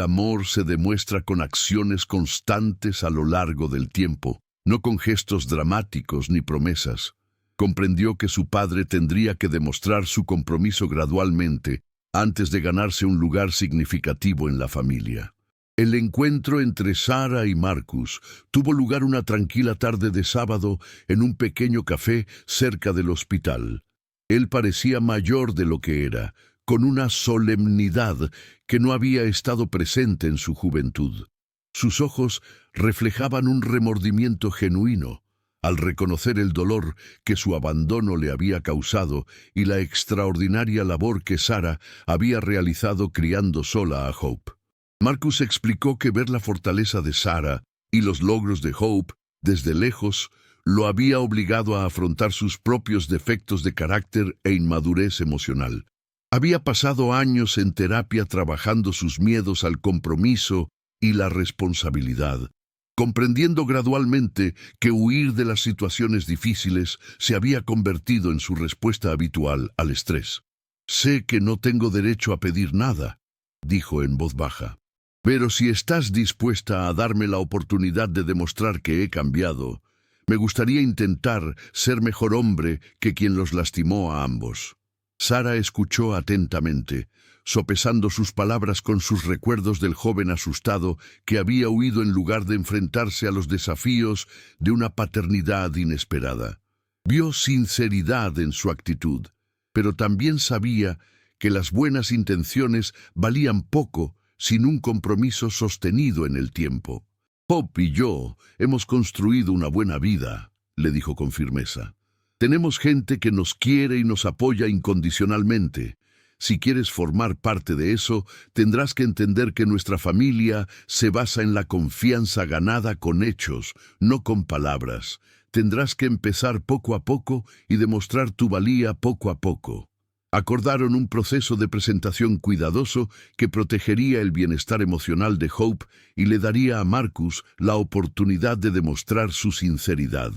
Speaker 1: amor se demuestra con acciones constantes a lo largo del tiempo, no con gestos dramáticos ni promesas. Comprendió que su padre tendría que demostrar su compromiso gradualmente antes de ganarse un lugar significativo en la familia. El encuentro entre Sara y Marcus tuvo lugar una tranquila tarde de sábado en un pequeño café cerca del hospital. Él parecía mayor de lo que era, con una solemnidad que no había estado presente en su juventud. Sus ojos reflejaban un remordimiento genuino al reconocer el dolor que su abandono le había causado y la extraordinaria labor que Sara había realizado criando sola a Hope. Marcus explicó que ver la fortaleza de Sara y los logros de Hope desde lejos lo había obligado a afrontar sus propios defectos de carácter e inmadurez emocional. Había pasado años en terapia trabajando sus miedos al compromiso y la responsabilidad, comprendiendo gradualmente que huir de las situaciones difíciles se había convertido en su respuesta habitual al estrés. «Sé que no tengo derecho a pedir nada», dijo en voz baja. «Pero si estás dispuesta a darme la oportunidad de demostrar que he cambiado, me gustaría intentar ser mejor hombre que quien los lastimó a ambos». Sara escuchó atentamente, sopesando sus palabras con sus recuerdos del joven asustado que había huido en lugar de enfrentarse a los desafíos de una paternidad inesperada. Vio sinceridad en su actitud, pero también sabía que las buenas intenciones valían poco sin un compromiso sostenido en el tiempo. «Hope y yo hemos construido una buena vida», le dijo con firmeza. «Tenemos gente que nos quiere y nos apoya incondicionalmente. Si quieres formar parte de eso, tendrás que entender que nuestra familia se basa en la confianza ganada con hechos, no con palabras. Tendrás que empezar poco a poco y demostrar tu valía poco a poco». Acordaron un proceso de presentación cuidadoso que protegería el bienestar emocional de Hope y le daría a Marcus la oportunidad de demostrar su sinceridad.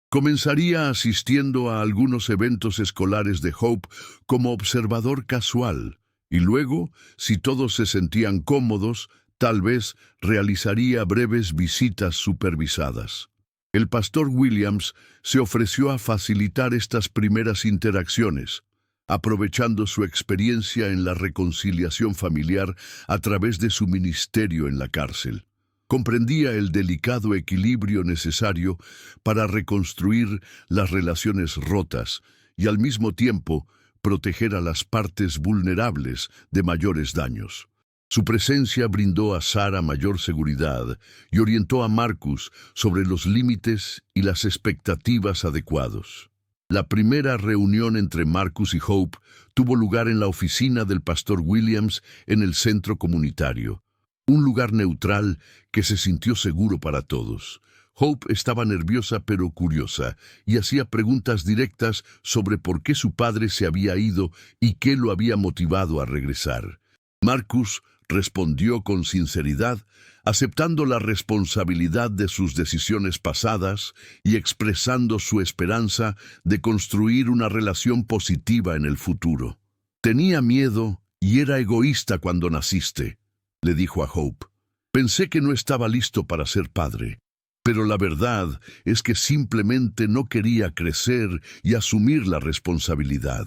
Speaker 1: Comenzaría asistiendo a algunos eventos escolares de Hope como observador casual, y luego, si todos se sentían cómodos, tal vez realizaría breves visitas supervisadas. El pastor Williams se ofreció a facilitar estas primeras interacciones, aprovechando su experiencia en la reconciliación familiar a través de su ministerio en la cárcel. Comprendía el delicado equilibrio necesario para reconstruir las relaciones rotas y al mismo tiempo proteger a las partes vulnerables de mayores daños. Su presencia brindó a Sarah mayor seguridad y orientó a Marcus sobre los límites y las expectativas adecuados. La primera reunión entre Marcus y Hope tuvo lugar en la oficina del pastor Williams en el centro comunitario, un lugar neutral que se sintió seguro para todos. Hope estaba nerviosa pero curiosa y hacía preguntas directas sobre por qué su padre se había ido y qué lo había motivado a regresar. Marcus respondió con sinceridad, aceptando la responsabilidad de sus decisiones pasadas y expresando su esperanza de construir una relación positiva en el futuro. «Tenía miedo y era egoísta cuando naciste», le dijo a Hope. «Pensé que no estaba listo para ser padre, pero la verdad es que simplemente no quería crecer y asumir la responsabilidad.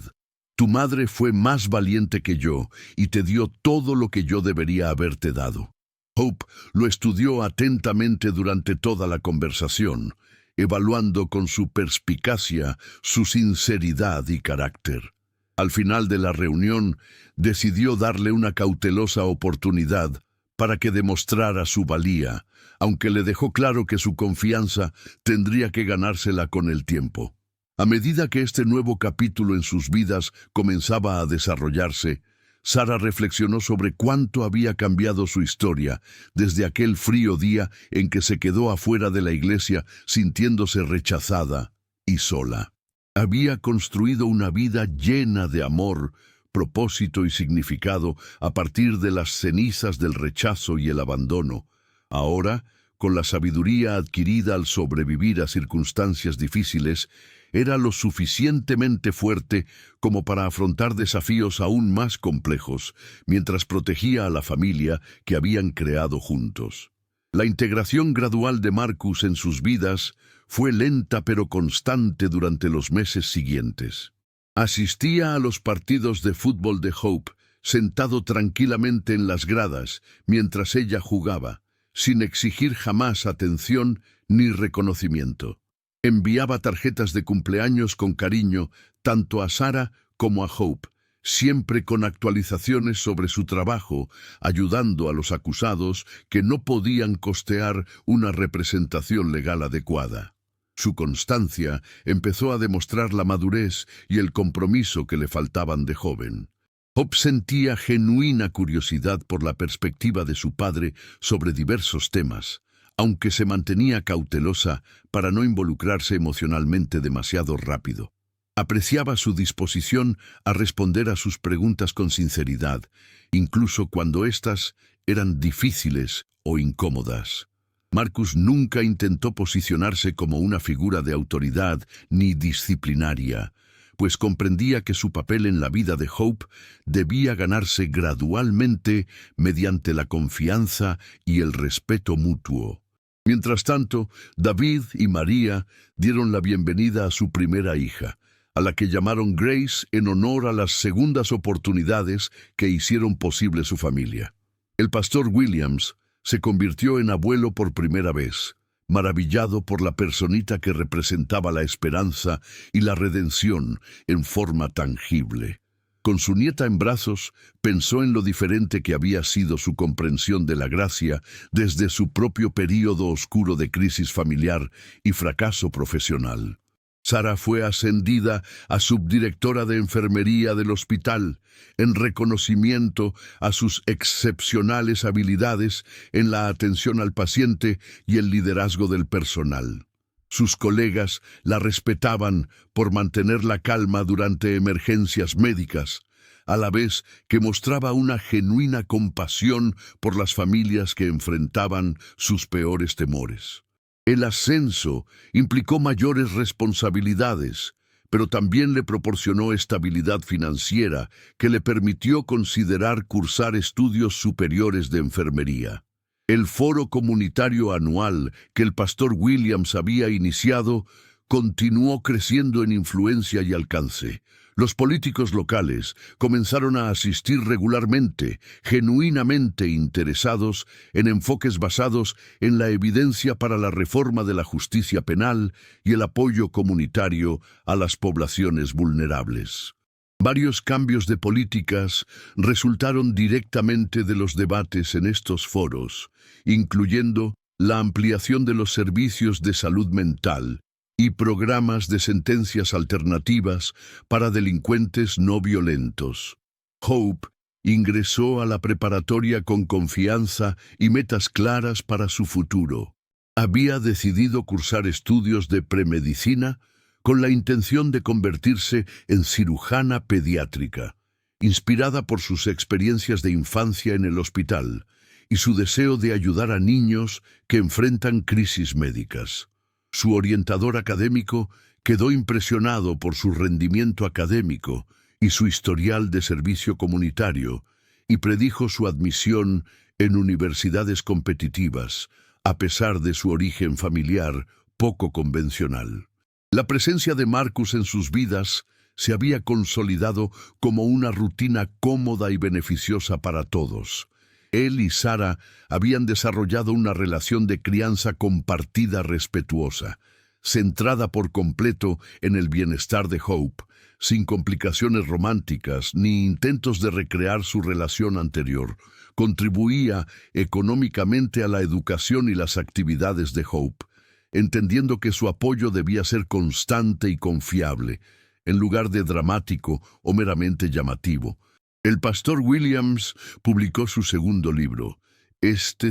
Speaker 1: Tu madre fue más valiente que yo y te dio todo lo que yo debería haberte dado». Hope lo estudió atentamente durante toda la conversación, evaluando con su perspicacia su sinceridad y carácter. Al final de la reunión, decidió darle una cautelosa oportunidad para que demostrara su valía, aunque le dejó claro que su confianza tendría que ganársela con el tiempo. A medida que este nuevo capítulo en sus vidas comenzaba a desarrollarse, Sarah reflexionó sobre cuánto había cambiado su historia desde aquel frío día en que se quedó afuera de la iglesia sintiéndose rechazada y sola. Había construido una vida llena de amor, propósito y significado a partir de las cenizas del rechazo y el abandono. Ahora, con la sabiduría adquirida al sobrevivir a circunstancias difíciles, era lo suficientemente fuerte como para afrontar desafíos aún más complejos, mientras protegía a la familia que habían creado juntos. La integración gradual de Marcus en sus vidas fue lenta pero constante durante los meses siguientes. Asistía a los partidos de fútbol de Hope, sentado tranquilamente en las gradas mientras ella jugaba, sin exigir jamás atención ni reconocimiento. Enviaba tarjetas de cumpleaños con cariño tanto a Sarah como a Hope, siempre con actualizaciones sobre su trabajo, ayudando a los acusados que no podían costear una representación legal adecuada. Su constancia empezó a demostrar la madurez y el compromiso que le faltaban de joven. Hope sentía genuina curiosidad por la perspectiva de su padre sobre diversos temas, aunque se mantenía cautelosa para no involucrarse emocionalmente demasiado rápido. Apreciaba su disposición a responder a sus preguntas con sinceridad, incluso cuando éstas eran difíciles o incómodas. Marcus nunca intentó posicionarse como una figura de autoridad ni disciplinaria, pues comprendía que su papel en la vida de Hope debía ganarse gradualmente mediante la confianza y el respeto mutuo. Mientras tanto, David y María dieron la bienvenida a su primera hija, a la que llamaron Grace en honor a las segundas oportunidades que hicieron posible su familia. El pastor Williams se convirtió en abuelo por primera vez, maravillado por la personita que representaba la esperanza y la redención en forma tangible. Con su nieta en brazos, pensó en lo diferente que había sido su comprensión de la gracia desde su propio período oscuro de crisis familiar y fracaso profesional. Sarah fue ascendida a subdirectora de enfermería del hospital, en reconocimiento a sus excepcionales habilidades en la atención al paciente y el liderazgo del personal. Sus colegas la respetaban por mantener la calma durante emergencias médicas, a la vez que mostraba una genuina compasión por las familias que enfrentaban sus peores temores. El ascenso implicó mayores responsabilidades, pero también le proporcionó estabilidad financiera que le permitió considerar cursar estudios superiores de enfermería. El foro comunitario anual que el pastor Williams había iniciado continuó creciendo en influencia y alcance. Los políticos locales comenzaron a asistir regularmente, genuinamente interesados en enfoques basados en la evidencia para la reforma de la justicia penal y el apoyo comunitario a las poblaciones vulnerables. Varios cambios de políticas resultaron directamente de los debates en estos foros, incluyendo la ampliación de los servicios de salud mental y programas de sentencias alternativas para delincuentes no violentos. Hope ingresó a la preparatoria con confianza y metas claras para su futuro. Había decidido cursar estudios de premedicina con la intención de convertirse en cirujana pediátrica, inspirada por sus experiencias de infancia en el hospital y su deseo de ayudar a niños que enfrentan crisis médicas. Su orientador académico quedó impresionado por su rendimiento académico y su historial de servicio comunitario, y predijo su admisión en universidades competitivas, a pesar de su origen familiar poco convencional. La presencia de Marcus en sus vidas se había consolidado como una rutina cómoda y beneficiosa para todos. Él y Sarah habían desarrollado una relación de crianza compartida respetuosa, centrada por completo en el bienestar de Hope, sin complicaciones románticas ni intentos de recrear su relación anterior. Contribuía económicamente a la educación y las actividades de Hope, entendiendo que su apoyo debía ser constante y confiable, en lugar de dramático o meramente llamativo. El pastor Williams publicó su segundo libro,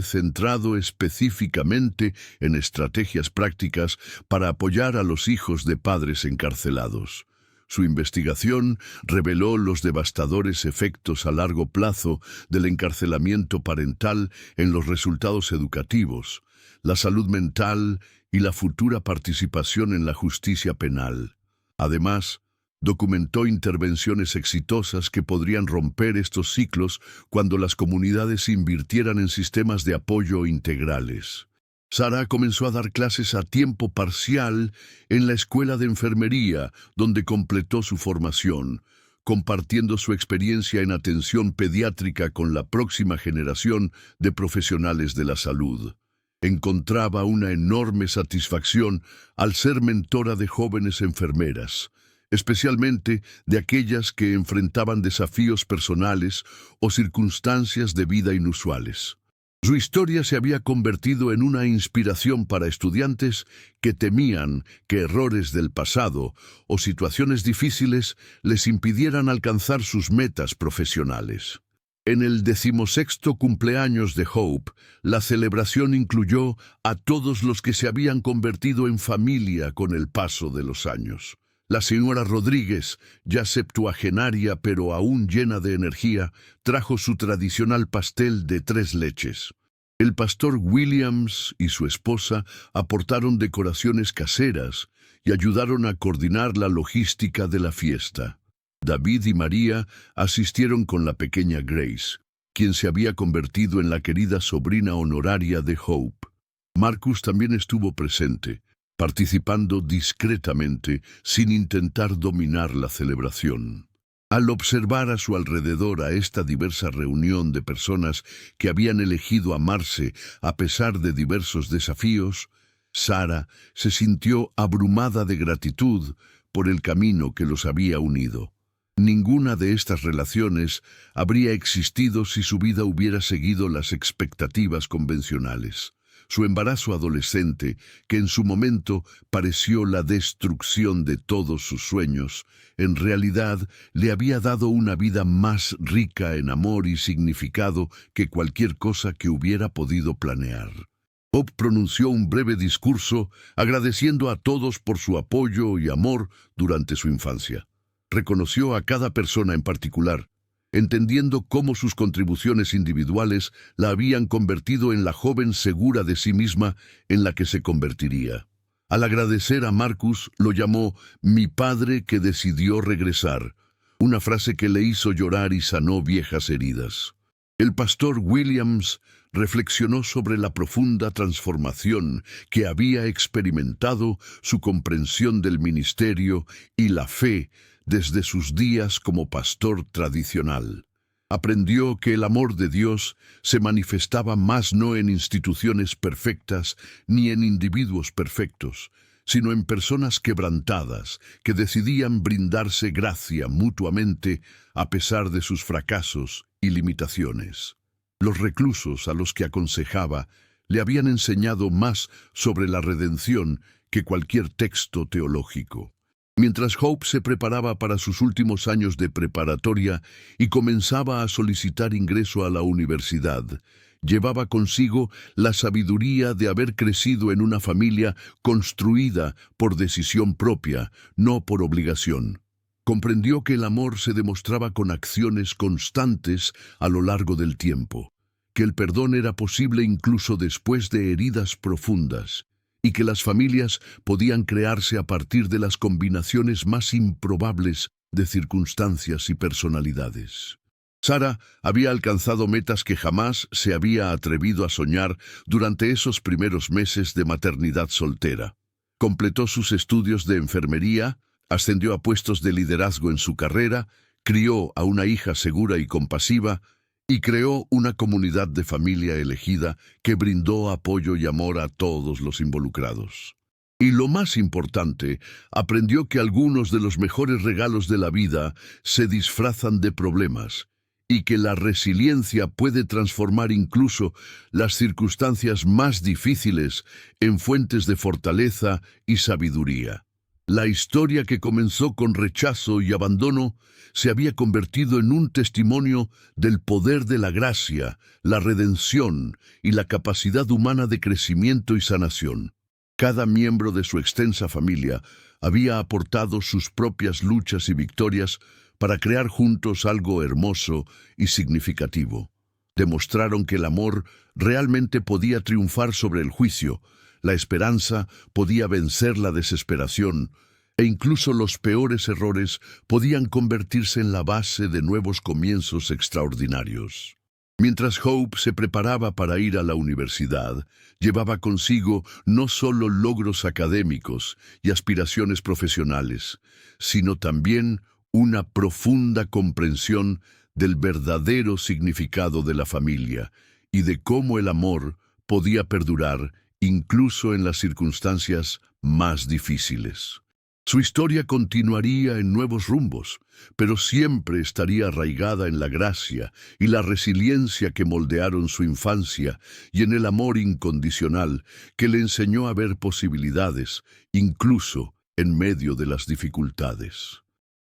Speaker 1: centrado específicamente en estrategias prácticas para apoyar a los hijos de padres encarcelados. Su investigación reveló los devastadores efectos a largo plazo del encarcelamiento parental en los resultados educativos, la salud mental y la futura participación en la justicia penal. Además, documentó intervenciones exitosas que podrían romper estos ciclos cuando las comunidades invirtieran en sistemas de apoyo integrales. Sarah comenzó a dar clases a tiempo parcial en la escuela de enfermería, donde completó su formación, compartiendo su experiencia en atención pediátrica con la próxima generación de profesionales de la salud. Encontraba una enorme satisfacción al ser mentora de jóvenes enfermeras, especialmente de aquellas que enfrentaban desafíos personales o circunstancias de vida inusuales. Su historia se había convertido en una inspiración para estudiantes que temían que errores del pasado o situaciones difíciles les impidieran alcanzar sus metas profesionales. En el 16º cumpleaños de Hope, la celebración incluyó a todos los que se habían convertido en familia con el paso de los años. La señora Rodríguez, ya septuagenaria pero aún llena de energía, trajo su tradicional pastel de 3 leches. El pastor Williams y su esposa aportaron decoraciones caseras y ayudaron a coordinar la logística de la fiesta. David y María asistieron con la pequeña Grace, quien se había convertido en la querida sobrina honoraria de Hope. Marcus también estuvo presente, participando discretamente sin intentar dominar la celebración. Al observar a su alrededor a esta diversa reunión de personas que habían elegido amarse a pesar de diversos desafíos, Sarah se sintió abrumada de gratitud por el camino que los había unido. Ninguna de estas relaciones habría existido si su vida hubiera seguido las expectativas convencionales. Su embarazo adolescente, que en su momento pareció la destrucción de todos sus sueños, en realidad le había dado una vida más rica en amor y significado que cualquier cosa que hubiera podido planear. Hope pronunció un breve discurso agradeciendo a todos por su apoyo y amor durante su infancia. Reconoció a cada persona en particular, entendiendo cómo sus contribuciones individuales la habían convertido en la joven segura de sí misma en la que se convertiría. Al agradecer a Marcus, lo llamó «mi padre que decidió regresar», una frase que le hizo llorar y sanó viejas heridas. El pastor Williams reflexionó sobre la profunda transformación que había experimentado su comprensión del ministerio y la fe desde sus días como pastor tradicional. Aprendió que el amor de Dios se manifestaba más no en instituciones perfectas ni en individuos perfectos, sino en personas quebrantadas que decidían brindarse gracia mutuamente a pesar de sus fracasos y limitaciones. Los reclusos a los que aconsejaba le habían enseñado más sobre la redención que cualquier texto teológico. Mientras Hope se preparaba para sus últimos años de preparatoria y comenzaba a solicitar ingreso a la universidad, llevaba consigo la sabiduría de haber crecido en una familia construida por decisión propia, no por obligación. Comprendió que el amor se demostraba con acciones constantes a lo largo del tiempo, que el perdón era posible incluso después de heridas profundas, y que las familias podían crearse a partir de las combinaciones más improbables de circunstancias y personalidades. Sarah había alcanzado metas que jamás se había atrevido a soñar durante esos primeros meses de maternidad soltera. Completó sus estudios de enfermería, ascendió a puestos de liderazgo en su carrera, crió a una hija segura y compasiva, y creó una comunidad de familia elegida que brindó apoyo y amor a todos los involucrados. Y lo más importante, aprendió que algunos de los mejores regalos de la vida se disfrazan de problemas, y que la resiliencia puede transformar incluso las circunstancias más difíciles en fuentes de fortaleza y sabiduría. La historia que comenzó con rechazo y abandono se había convertido en un testimonio del poder de la gracia, la redención y la capacidad humana de crecimiento y sanación. Cada miembro de su extensa familia había aportado sus propias luchas y victorias para crear juntos algo hermoso y significativo. Demostraron que el amor realmente podía triunfar sobre el juicio, la esperanza podía vencer la desesperación, e incluso los peores errores podían convertirse en la base de nuevos comienzos extraordinarios. Mientras Hope se preparaba para ir a la universidad, llevaba consigo no solo logros académicos y aspiraciones profesionales, sino también una profunda comprensión del verdadero significado de la familia y de cómo el amor podía perdurar incluso en las circunstancias más difíciles. Su historia continuaría en nuevos rumbos, pero siempre estaría arraigada en la gracia y la resiliencia que moldearon su infancia y en el amor incondicional que le enseñó a ver posibilidades, incluso en medio de las dificultades.